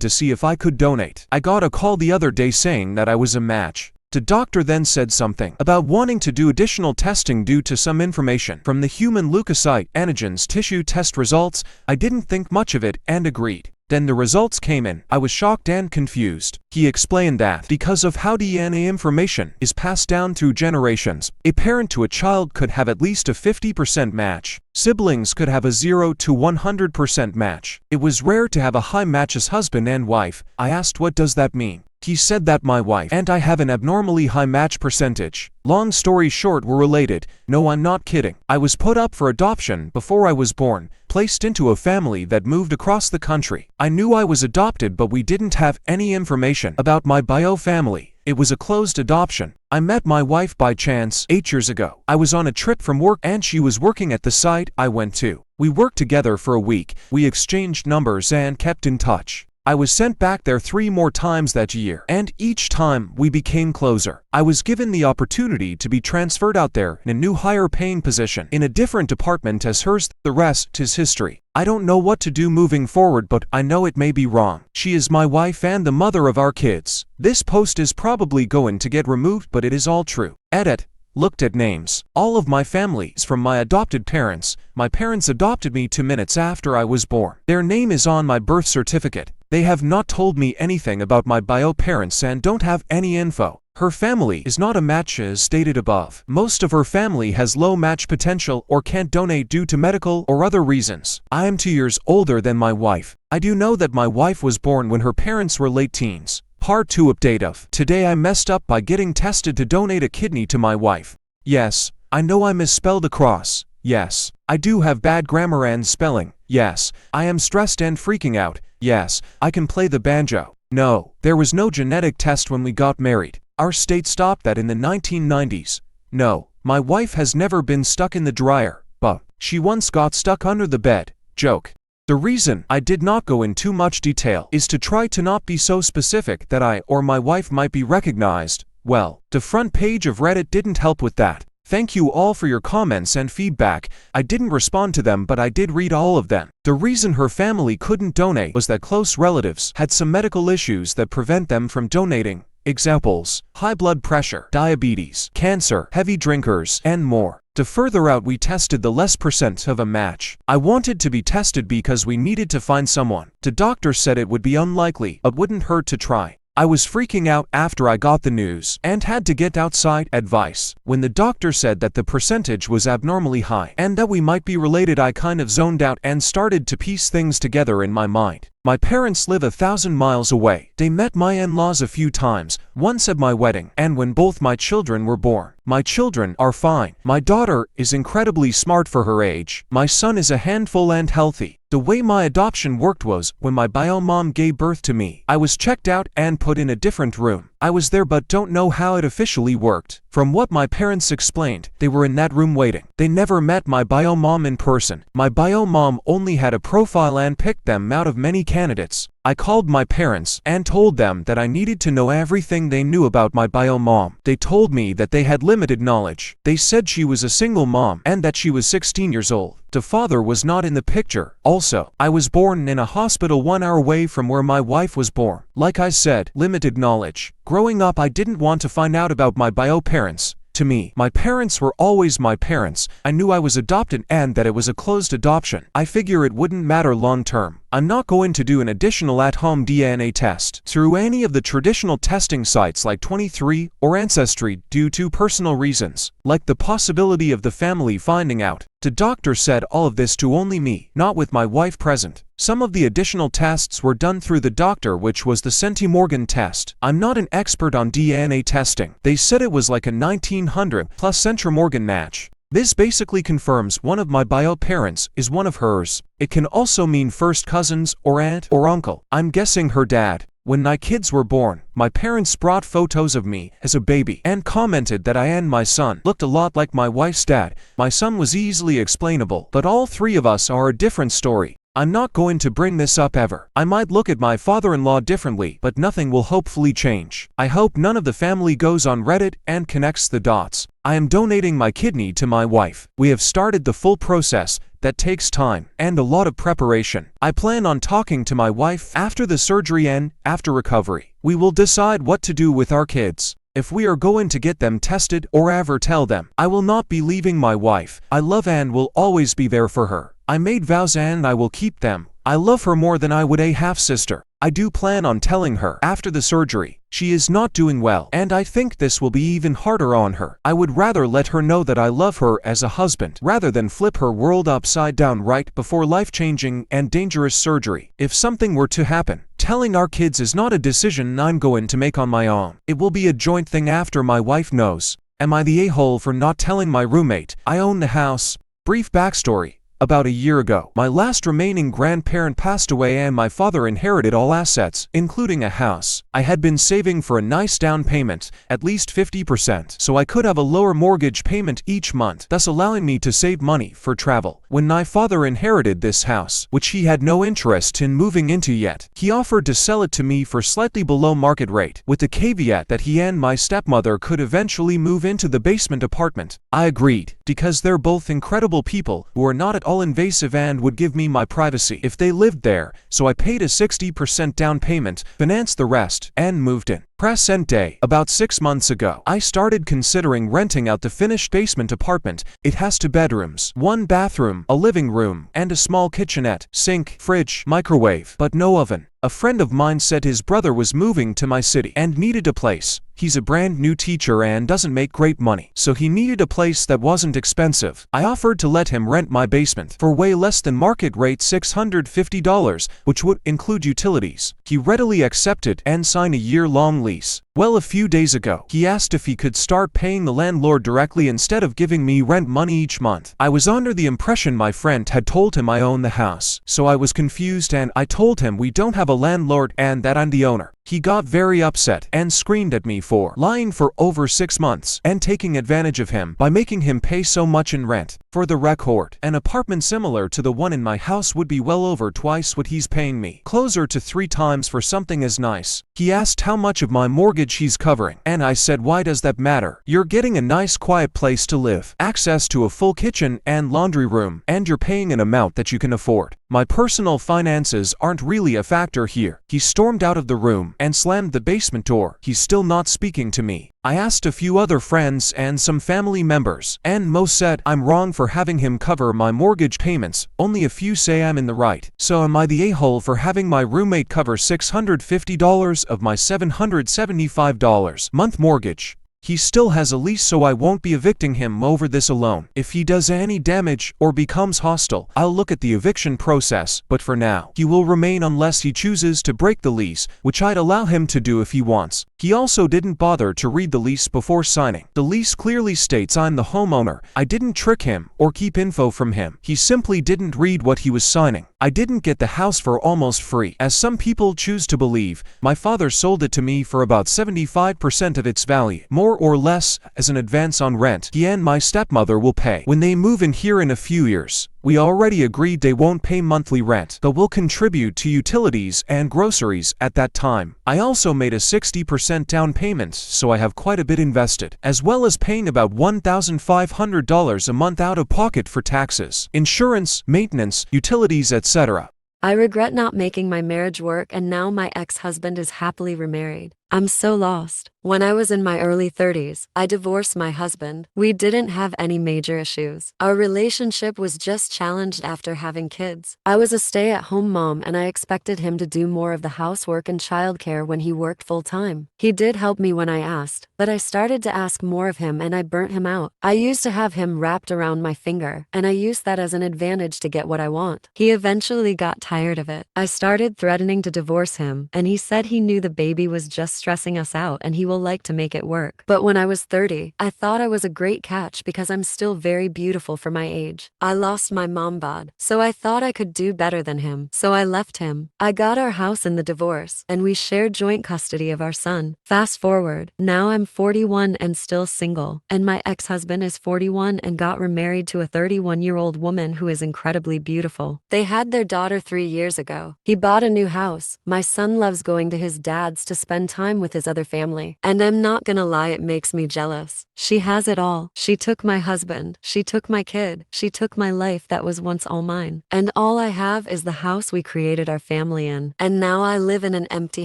to see if I could donate. I got a call the other day saying that I was a match. The doctor then said something about wanting to do additional testing due to some information from the human leukocyte antigens tissue test results. I didn't think much of it and agreed. Then the results came in. I was shocked and confused. He explained that because of how DNA information is passed down through generations, a parent to a child could have at least a 50% match. Siblings could have a 0 to 100% match. It was rare to have a high match as husband and wife. I asked, what does that mean? He said that my wife and I have an abnormally high match percentage. Long story short, we're related. No, I'm not kidding. I was put up for adoption before I was born, placed into a family that moved across the country. I knew I was adopted, but we didn't have any information about my bio family. It was a closed adoption. I met my wife by chance 8 years ago. I was on a trip from work and she was working at the site I went to. We worked together for a week. We exchanged numbers and kept in touch. I was sent back there 3 more times that year, and each time we became closer. I was given the opportunity to be transferred out there in a new higher paying position in a different department as hers. The rest is history. I don't know what to do moving forward, but I know it may be wrong. She is my wife and the mother of our kids. This post is probably going to get removed, but it is all true. Edit. Looked at names. All of my family is from my adopted parents. My parents adopted me 2 minutes after I was born. Their name is on my birth certificate. They have not told me anything about my bio parents and don't have any info. Her family is not a match as stated above. Most of her family has low match potential or can't donate due to medical or other reasons. I am 2 years older than my wife. I do know that my wife was born when her parents were late teens. Part 2 update of today I messed up by getting tested to donate a kidney to my wife. Yes, I know I misspelled across. Yes, I do have bad grammar and spelling. Yes, I am stressed and freaking out. Yes, I can play the banjo. No, there was no genetic test when we got married. Our state stopped that in the 1990s. No, my wife has never been stuck in the dryer, but she once got stuck under the bed. Joke. The reason I did not go in too much detail is to try to not be so specific that I or my wife might be recognized. Well, the front page of Reddit didn't help with that. Thank you all for your comments and feedback. I didn't respond to them, but I did read all of them. The reason her family couldn't donate was that close relatives had some medical issues that prevent them from donating. Examples: high blood pressure, diabetes, cancer, heavy drinkers, and more. To further out, we tested the less percent of a match. I wanted to be tested because we needed to find someone. The doctor said it would be unlikely, but wouldn't hurt to try. I was freaking out after I got the news and had to get outside advice. When the doctor said that the percentage was abnormally high and that we might be related, I kind of zoned out and started to piece things together in my mind. My parents live 1,000 miles away. They met my in-laws a few times, once at my wedding and when both my children were born. My children are fine. My daughter is incredibly smart for her age. My son is a handful and healthy. The way my adoption worked was, when my bio mom gave birth to me, I was checked out and put in a different room. I was there but don't know how it officially worked. From what my parents explained, they were in that room waiting. They never met my bio mom in person. My bio mom only had a profile and picked them out of many candidates. I called my parents and told them that I needed to know everything they knew about my bio mom. They told me that they had limited knowledge. They said she was a single mom and that she was 16 years old. The father was not in the picture. Also, I was born in a hospital 1 hour away from where my wife was born. Like I said, limited knowledge. Growing up, I didn't want to find out about my bio parents. To me, my parents were always my parents. I knew I was adopted and that it was a closed adoption. I figure it wouldn't matter long term. I'm not going to do an additional at-home DNA test through any of the traditional testing sites like 23 or Ancestry due to personal reasons, like the possibility of the family finding out. The doctor said all of this to only me, not with my wife present. Some of the additional tests were done through the doctor, which was the centimorgan test. I'm not an expert on DNA testing. They said it was like a 1900 plus centimorgan match. This basically confirms one of my bio parents is one of hers. It can also mean first cousins or aunt or uncle. I'm guessing her dad. When my kids were born, my parents brought photos of me as a baby and commented that I and my son looked a lot like my wife's dad. My son was easily explainable, but all three of us are a different story. I'm not going to bring this up ever. I might look at my father-in-law differently, but nothing will hopefully change. I hope none of the family goes on Reddit and connects the dots. I am donating my kidney to my wife. We have started the full process. That takes time and a lot of preparation. I plan on talking to my wife after the surgery and after recovery. We will decide what to do with our kids. If we are going to get them tested or ever tell them, I will not be leaving my wife. I love and will always be there for her. I made vows and I will keep them. I love her more than I would a half-sister. I do plan on telling her after the surgery. She is not doing well, and I think this will be even harder on her. I would rather let her know that I love her as a husband, rather than flip her world upside down right before life-changing and dangerous surgery. If something were to happen, telling our kids is not a decision I'm going to make on my own. It will be a joint thing after my wife knows. Am I the a-hole for not telling my roommate I own the house? Brief backstory. About a year ago, my last remaining grandparent passed away and my father inherited all assets, including a house. I had been saving for a nice down payment, at least 50%, so I could have a lower mortgage payment each month, thus allowing me to save money for travel. When my father inherited this house, which he had no interest in moving into yet, he offered to sell it to me for slightly below market rate, with the caveat that he and my stepmother could eventually move into the basement apartment. I agreed, because they're both incredible people who are not at all invasive and would give me my privacy if they lived there, so I paid a 60% down payment, financed the rest, and moved in. Present day. About 6 months ago, I started considering renting out the finished basement apartment. It has 2 bedrooms, 1 bathroom, a living room, and a small kitchenette, sink, fridge, microwave, but no oven. A friend of mine said his brother was moving to my city and needed a place. He's a brand new teacher and doesn't make great money, so he needed a place that wasn't expensive. I offered to let him rent my basement for way less than market rate $650, which would include utilities. He readily accepted and signed a year-long lease. Well, a few days ago, he asked if he could start paying the landlord directly instead of giving me rent money each month. I was under the impression my friend had told him I own the house, so I was confused and I told him we don't have a landlord and that I'm the owner. He got very upset and screamed at me for lying for over 6 months and taking advantage of him by making him pay so much in rent. For the record, an apartment similar to the one in my house would be well over twice what he's paying me, closer to 3 times for something as nice. He asked how much of my mortgage he's covering, and I said, why does that matter? You're getting a nice quiet place to live, access to a full kitchen and laundry room, and you're paying an amount that you can afford. My personal finances aren't really a factor here. He stormed out of the room and slammed the basement door. He's still not speaking to me. I asked a few other friends and some family members, and most said I'm wrong for having him cover my mortgage payments. Only a few say I'm in the right. So am I the a-hole for having my roommate cover $650 of my $775 month mortgage? He still has a lease, so I won't be evicting him over this alone. If he does any damage or becomes hostile, I'll look at the eviction process, but for now, he will remain unless he chooses to break the lease, which I'd allow him to do if he wants. He also didn't bother to read the lease before signing. The lease clearly states I'm the homeowner. I didn't trick him or keep info from him. He simply didn't read what he was signing. I didn't get the house for almost free, as some people choose to believe. My father sold it to me for about 75% of its value, more or less, as an advance on rent he and my stepmother will pay when they move in here in a few years. We already agreed they won't pay monthly rent, but will contribute to utilities and groceries at that time. I also made a 60% down payment, so I have quite a bit invested, as well as paying about $1,500 a month out of pocket for taxes, insurance, maintenance, utilities, etc. I regret not making my marriage work, and now my ex-husband is happily remarried. I'm so lost. When I was in my early 30s, I divorced my husband. We didn't have any major issues. Our relationship was just challenged after having kids. I was a stay-at-home mom and I expected him to do more of the housework and childcare when he worked full-time. He did help me when I asked, but I started to ask more of him and I burnt him out. I used to have him wrapped around my finger, and I used that as an advantage to get what I want. He eventually got tired of it. I started threatening to divorce him, and he said he knew the baby was just stressing us out and he will like to make it work. But when I was 30, I thought I was a great catch because I'm still very beautiful for my age. I lost my mom bod, so I thought I could do better than him, so I left him. I got our house in the divorce, and we shared joint custody of our son. Fast forward, now I'm 41 and still single, and my ex-husband is 41 and got remarried to a 31-year-old woman who is incredibly beautiful. They had their daughter 3 years ago. He bought a new house. My son loves going to his dad's to spend time with his other family, and I'm not gonna lie, it makes me jealous. She has it all. She took my husband. She took my kid. She took my life that was once all mine. And all I have is the house we created our family in. And now I live in an empty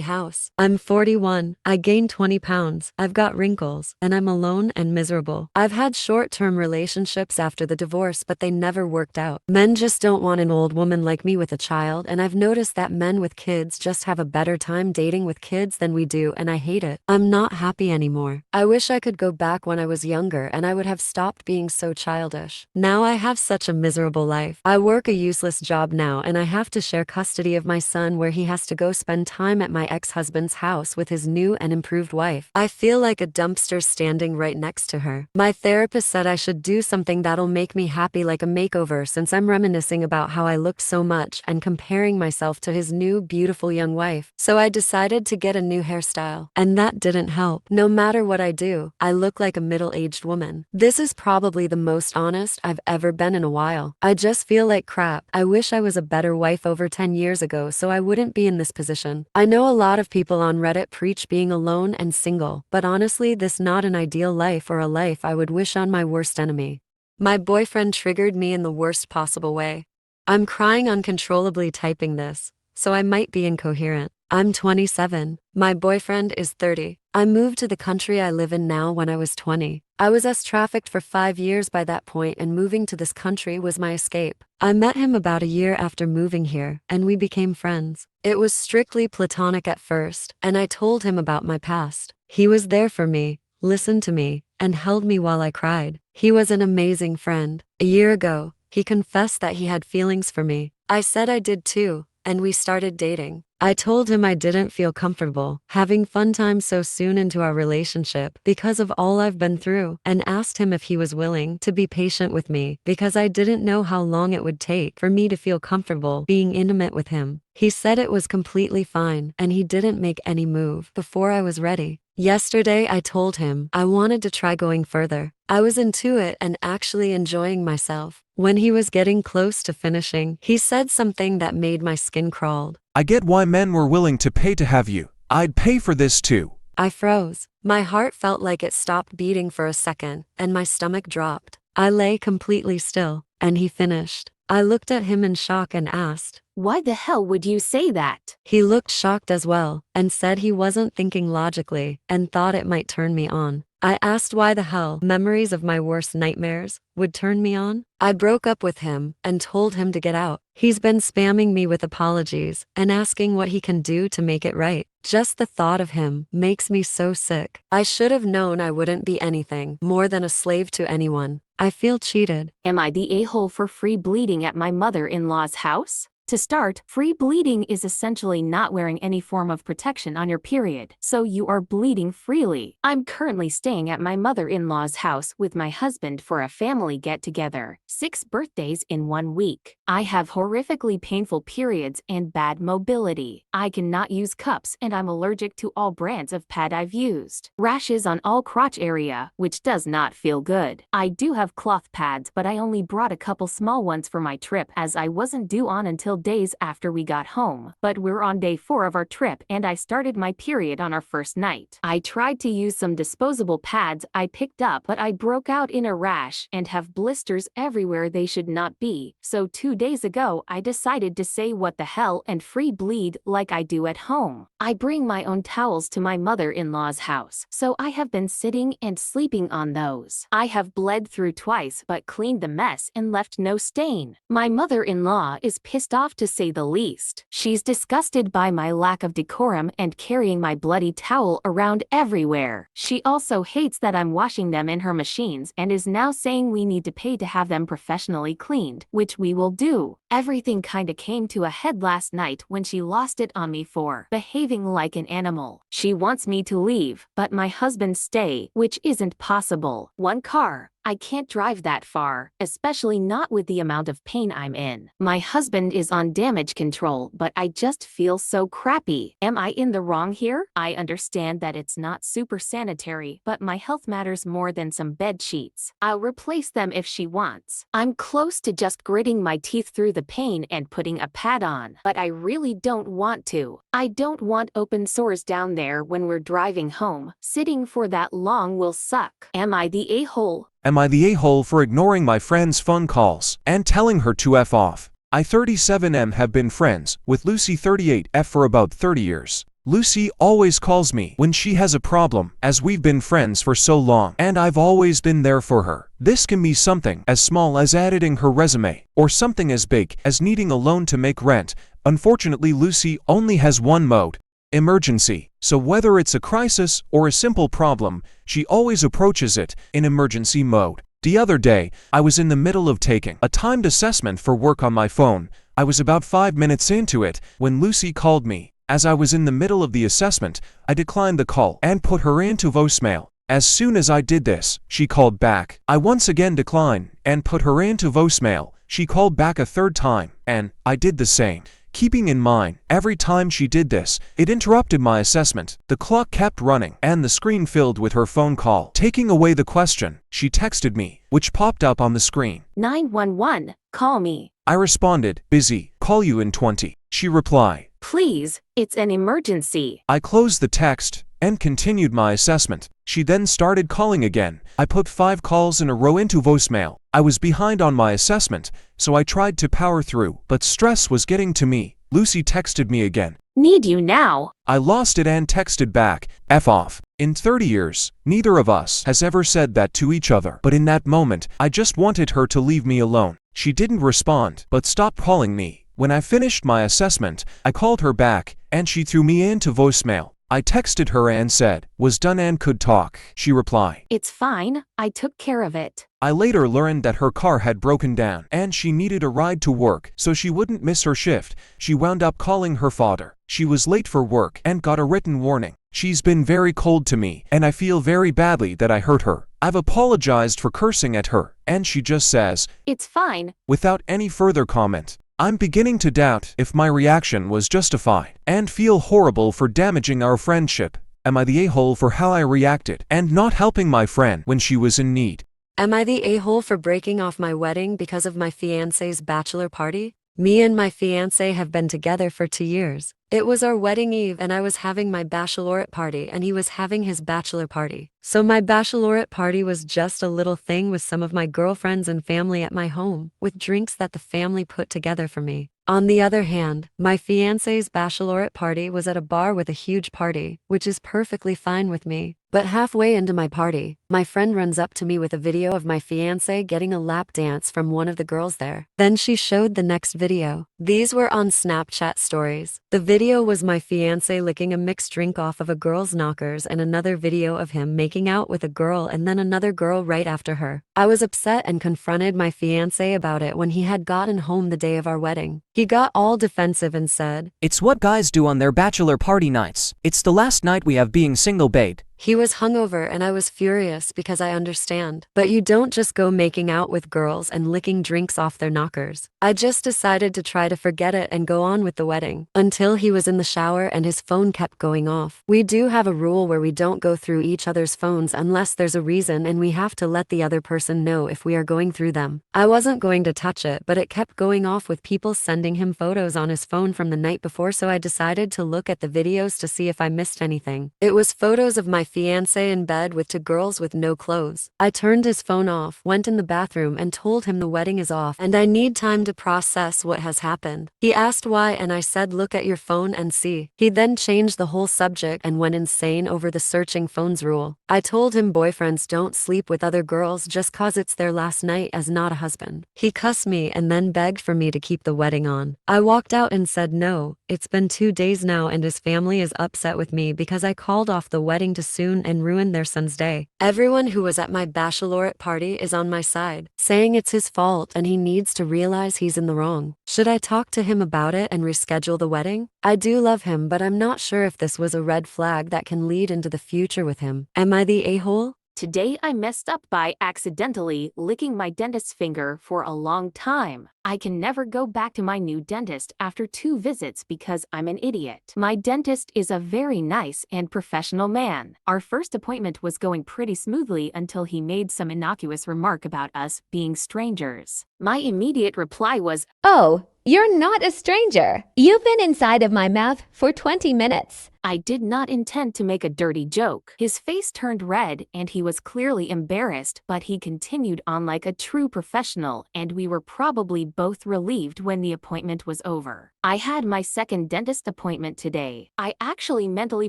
house. I'm 41. I gained 20 pounds. I've got wrinkles. And I'm alone and miserable. I've had short-term relationships after the divorce, but they never worked out. Men just don't want an old woman like me with a child, and I've noticed that men with kids just have a better time dating with kids than we do, and I hate it. I'm not happy anymore. I wish I could go back when I was younger and I would have stopped being so childish. Now I have such a miserable life. I work a useless job now and I have to share custody of my son, where he has to go spend time at my ex-husband's house with his new and improved wife. I feel like a dumpster standing right next to her. My therapist said I should do something that'll make me happy, like a makeover, since I'm reminiscing about how I looked so much and comparing myself to his new beautiful young wife. So I decided to get a new hairstyle, and that didn't help. No matter what I do, I look like a middle-aged woman. This is probably the most honest I've ever been in a while. I just feel like crap. I wish I was a better wife over 10 years ago so I wouldn't be in this position. I know a lot of people on Reddit preach being alone and single, but honestly, this not an ideal life or a life I would wish on my worst enemy. My boyfriend triggered me in the worst possible way. I'm crying uncontrollably typing this, so I might be incoherent. I'm 27. My boyfriend is 30. I moved to the country I live in now when I was 20. I was trafficked for 5 years by that point, and moving to this country was my escape. I met him about a year after moving here, and we became friends. It was strictly platonic at first, and I told him about my past. He was there for me, listened to me, and held me while I cried. He was an amazing friend. A year ago, he confessed that he had feelings for me. I said I did too, and we started dating. I told him I didn't feel comfortable having fun time so soon into our relationship because of all I've been through, and asked him if he was willing to be patient with me because I didn't know how long it would take for me to feel comfortable being intimate with him. He said it was completely fine and he didn't make any move before I was ready. Yesterday I told him I wanted to try going further. I was into it and actually enjoying myself. When he was getting close to finishing, he said something that made my skin crawl. I get why men were willing to pay to have you. I'd pay for this too. I froze. My heart felt like it stopped beating for a second, and my stomach dropped. I lay completely still, and he finished. I looked at him in shock and asked, Why the hell would you say that? He looked shocked as well, and said he wasn't thinking logically, and thought it might turn me on. I asked why the hell memories of my worst nightmares would turn me on. I broke up with him and told him to get out. He's been spamming me with apologies and asking what he can do to make it right. Just the thought of him makes me so sick. I should have known I wouldn't be anything more than a slave to anyone. I feel cheated. Am I the a-hole for free bleeding at my mother-in-law's house? To start, free bleeding is essentially not wearing any form of protection on your period, so you are bleeding freely. I'm currently staying at my mother-in-law's house with my husband for a family get-together. 6 birthdays in 1 week. I have horrifically painful periods and bad mobility. I cannot use cups and I'm allergic to all brands of pad I've used. Rashes on all crotch area, which does not feel good. I do have cloth pads, but I only brought a couple small ones for my trip as I wasn't due on until days after we got home, but we're on day 4 of our trip and I started my period on our first night. I tried to use some disposable pads I picked up, but I broke out in a rash and have blisters everywhere they should not be, so 2 days ago I decided to say what the hell and free bleed like I do at home. I bring my own towels to my mother-in-law's house, so I have been sitting and sleeping on those. I have bled through twice but cleaned the mess and left no stain. My mother-in-law is pissed off to say the least. She's disgusted by my lack of decorum and carrying my bloody towel around everywhere. She also hates that I'm washing them in her machines and is now saying we need to pay to have them professionally cleaned, which we will do. Everything kinda came to a head last night when she lost it on me for behaving like an animal. She wants me to leave, but my husband stay, which isn't possible. One car. I can't drive that far, especially not with the amount of pain I'm in. My husband is on damage control, but I just feel so crappy. Am I in the wrong here? I understand that it's not super sanitary, but my health matters more than some bed sheets. I'll replace them if she wants. I'm close to just gritting my teeth through the pain and putting a pad on, but I really don't want to. I don't want open sores down there when we're driving home. Sitting for that long will suck. Am I the a-hole? Am I the a-hole for ignoring my friend's phone calls and telling her to F off? I 37M have been friends with Lucy 38F for about 30 years. Lucy always calls me when she has a problem, as we've been friends for so long, and I've always been there for her. This can be something as small as editing her resume, or something as big as needing a loan to make rent. Unfortunately, Lucy only has one mode: emergency. So whether it's a crisis or a simple problem, she always approaches it in emergency mode. The other day, I was in the middle of taking a timed assessment for work on my phone. I was about 5 minutes into it when Lucy called me. As I was in the middle of the assessment, I declined the call and put her into voicemail. As soon as I did this, she called back. I once again declined and put her into voicemail. She called back a third time, and I did the same. Keeping in mind, every time she did this, it interrupted my assessment. The clock kept running, and the screen filled with her phone call. Taking away the question, she texted me, which popped up on the screen. 911, call me. I responded, busy, call you in 20. She replied, Please, it's an emergency. I closed the text and continued my assessment. She then started calling again. I put 5 calls in a row into voicemail. I was behind on my assessment, so I tried to power through, but stress was getting to me. Lucy texted me again. Need you now. I lost it and texted back, F off. In 30 years, neither of us has ever said that to each other, but in that moment, I just wanted her to leave me alone. She didn't respond, but stopped calling me. When I finished my assessment, I called her back, and she threw me into voicemail. I texted her and said, was done and could talk. She replied, It's fine, I took care of it. I later learned that her car had broken down and she needed a ride to work so she wouldn't miss her shift. She wound up calling her father. She was late for work and got a written warning. She's been very cold to me and I feel very badly that I hurt her. I've apologized for cursing at her and she just says, It's fine. Without any further comment. I'm beginning to doubt if my reaction was justified and feel horrible for damaging our friendship. Am I the a-hole for how I reacted and not helping my friend when she was in need? Am I the a-hole for breaking off my wedding because of my fiancé's bachelor party? Me and my fiancé have been together for 2 years. It was our wedding eve and I was having my bachelorette party and he was having his bachelor party. So my bachelorette party was just a little thing with some of my girlfriends and family at my home, with drinks that the family put together for me. On the other hand, my fiancé's bachelorette party was at a bar with a huge party, which is perfectly fine with me. But halfway into my party, my friend runs up to me with a video of my fiancé getting a lap dance from one of the girls there. Then she showed the next video. These were on Snapchat stories. The video was my fiancé licking a mixed drink off of a girl's knockers and another video of him making out with a girl and then another girl right after her. I was upset and confronted my fiancé about it when he had gotten home the day of our wedding. He got all defensive and said, It's what guys do on their bachelor party nights. It's the last night we have being single, babe. He was hungover and I was furious because I understand. But you don't just go making out with girls and licking drinks off their knockers. I just decided to try to forget it and go on with the wedding. Until he was in the shower and his phone kept going off. We do have a rule where we don't go through each other's phones unless there's a reason, and we have to let the other person know if we are going through them. I wasn't going to touch it, but it kept going off with people sending him photos on his phone from the night before, so I decided to look at the videos to see if I missed anything. It was photos of my fiancé in bed with two girls with no clothes. I turned his phone off, went in the bathroom and told him the wedding is off and I need time to process what has happened. He asked why and I said look at your phone and see. He then changed the whole subject and went insane over the searching phones rule. I told him boyfriends don't sleep with other girls just cause it's their last night as not a husband. He cussed me and then begged for me to keep the wedding on. I walked out and said no, it's been 2 days now and his family is upset with me because I called off the wedding too soon and ruined their son's day. Everyone who was at my bachelorette party is on my side, saying it's his fault and he needs to realize he's in the wrong. Should I talk to him about it and reschedule the wedding? I do love him, but I'm not sure if this was a red flag that can lead into the future with him. Am I the a-hole? Today I messed up by accidentally licking my dentist's finger for a long time. I can never go back to my new dentist after 2 visits because I'm an idiot. My dentist is a very nice and professional man. Our first appointment was going pretty smoothly until he made some innocuous remark about us being strangers. My immediate reply was, Oh, you're not a stranger. You've been inside of my mouth for 20 minutes. I did not intend to make a dirty joke. His face turned red and he was clearly embarrassed, but he continued on like a true professional and we were probably both relieved when the appointment was over. I had my second dentist appointment today. I actually mentally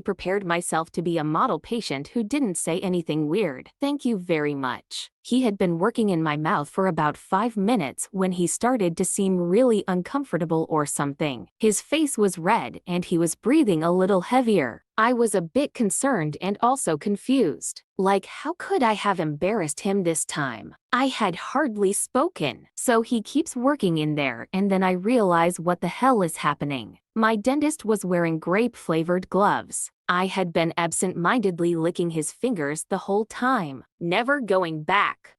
prepared myself to be a model patient who didn't say anything weird. Thank you very much. He had been working in my mouth for about 5 minutes when he started to seem really uncomfortable or something. His face was red and he was breathing a little heavier. I was a bit concerned and also confused. Like, how could I have embarrassed him this time? I had hardly spoken. So he keeps working in there and then I realize what the hell is happening. My dentist was wearing grape-flavored gloves. I had been absent-mindedly licking his fingers the whole time, never going back.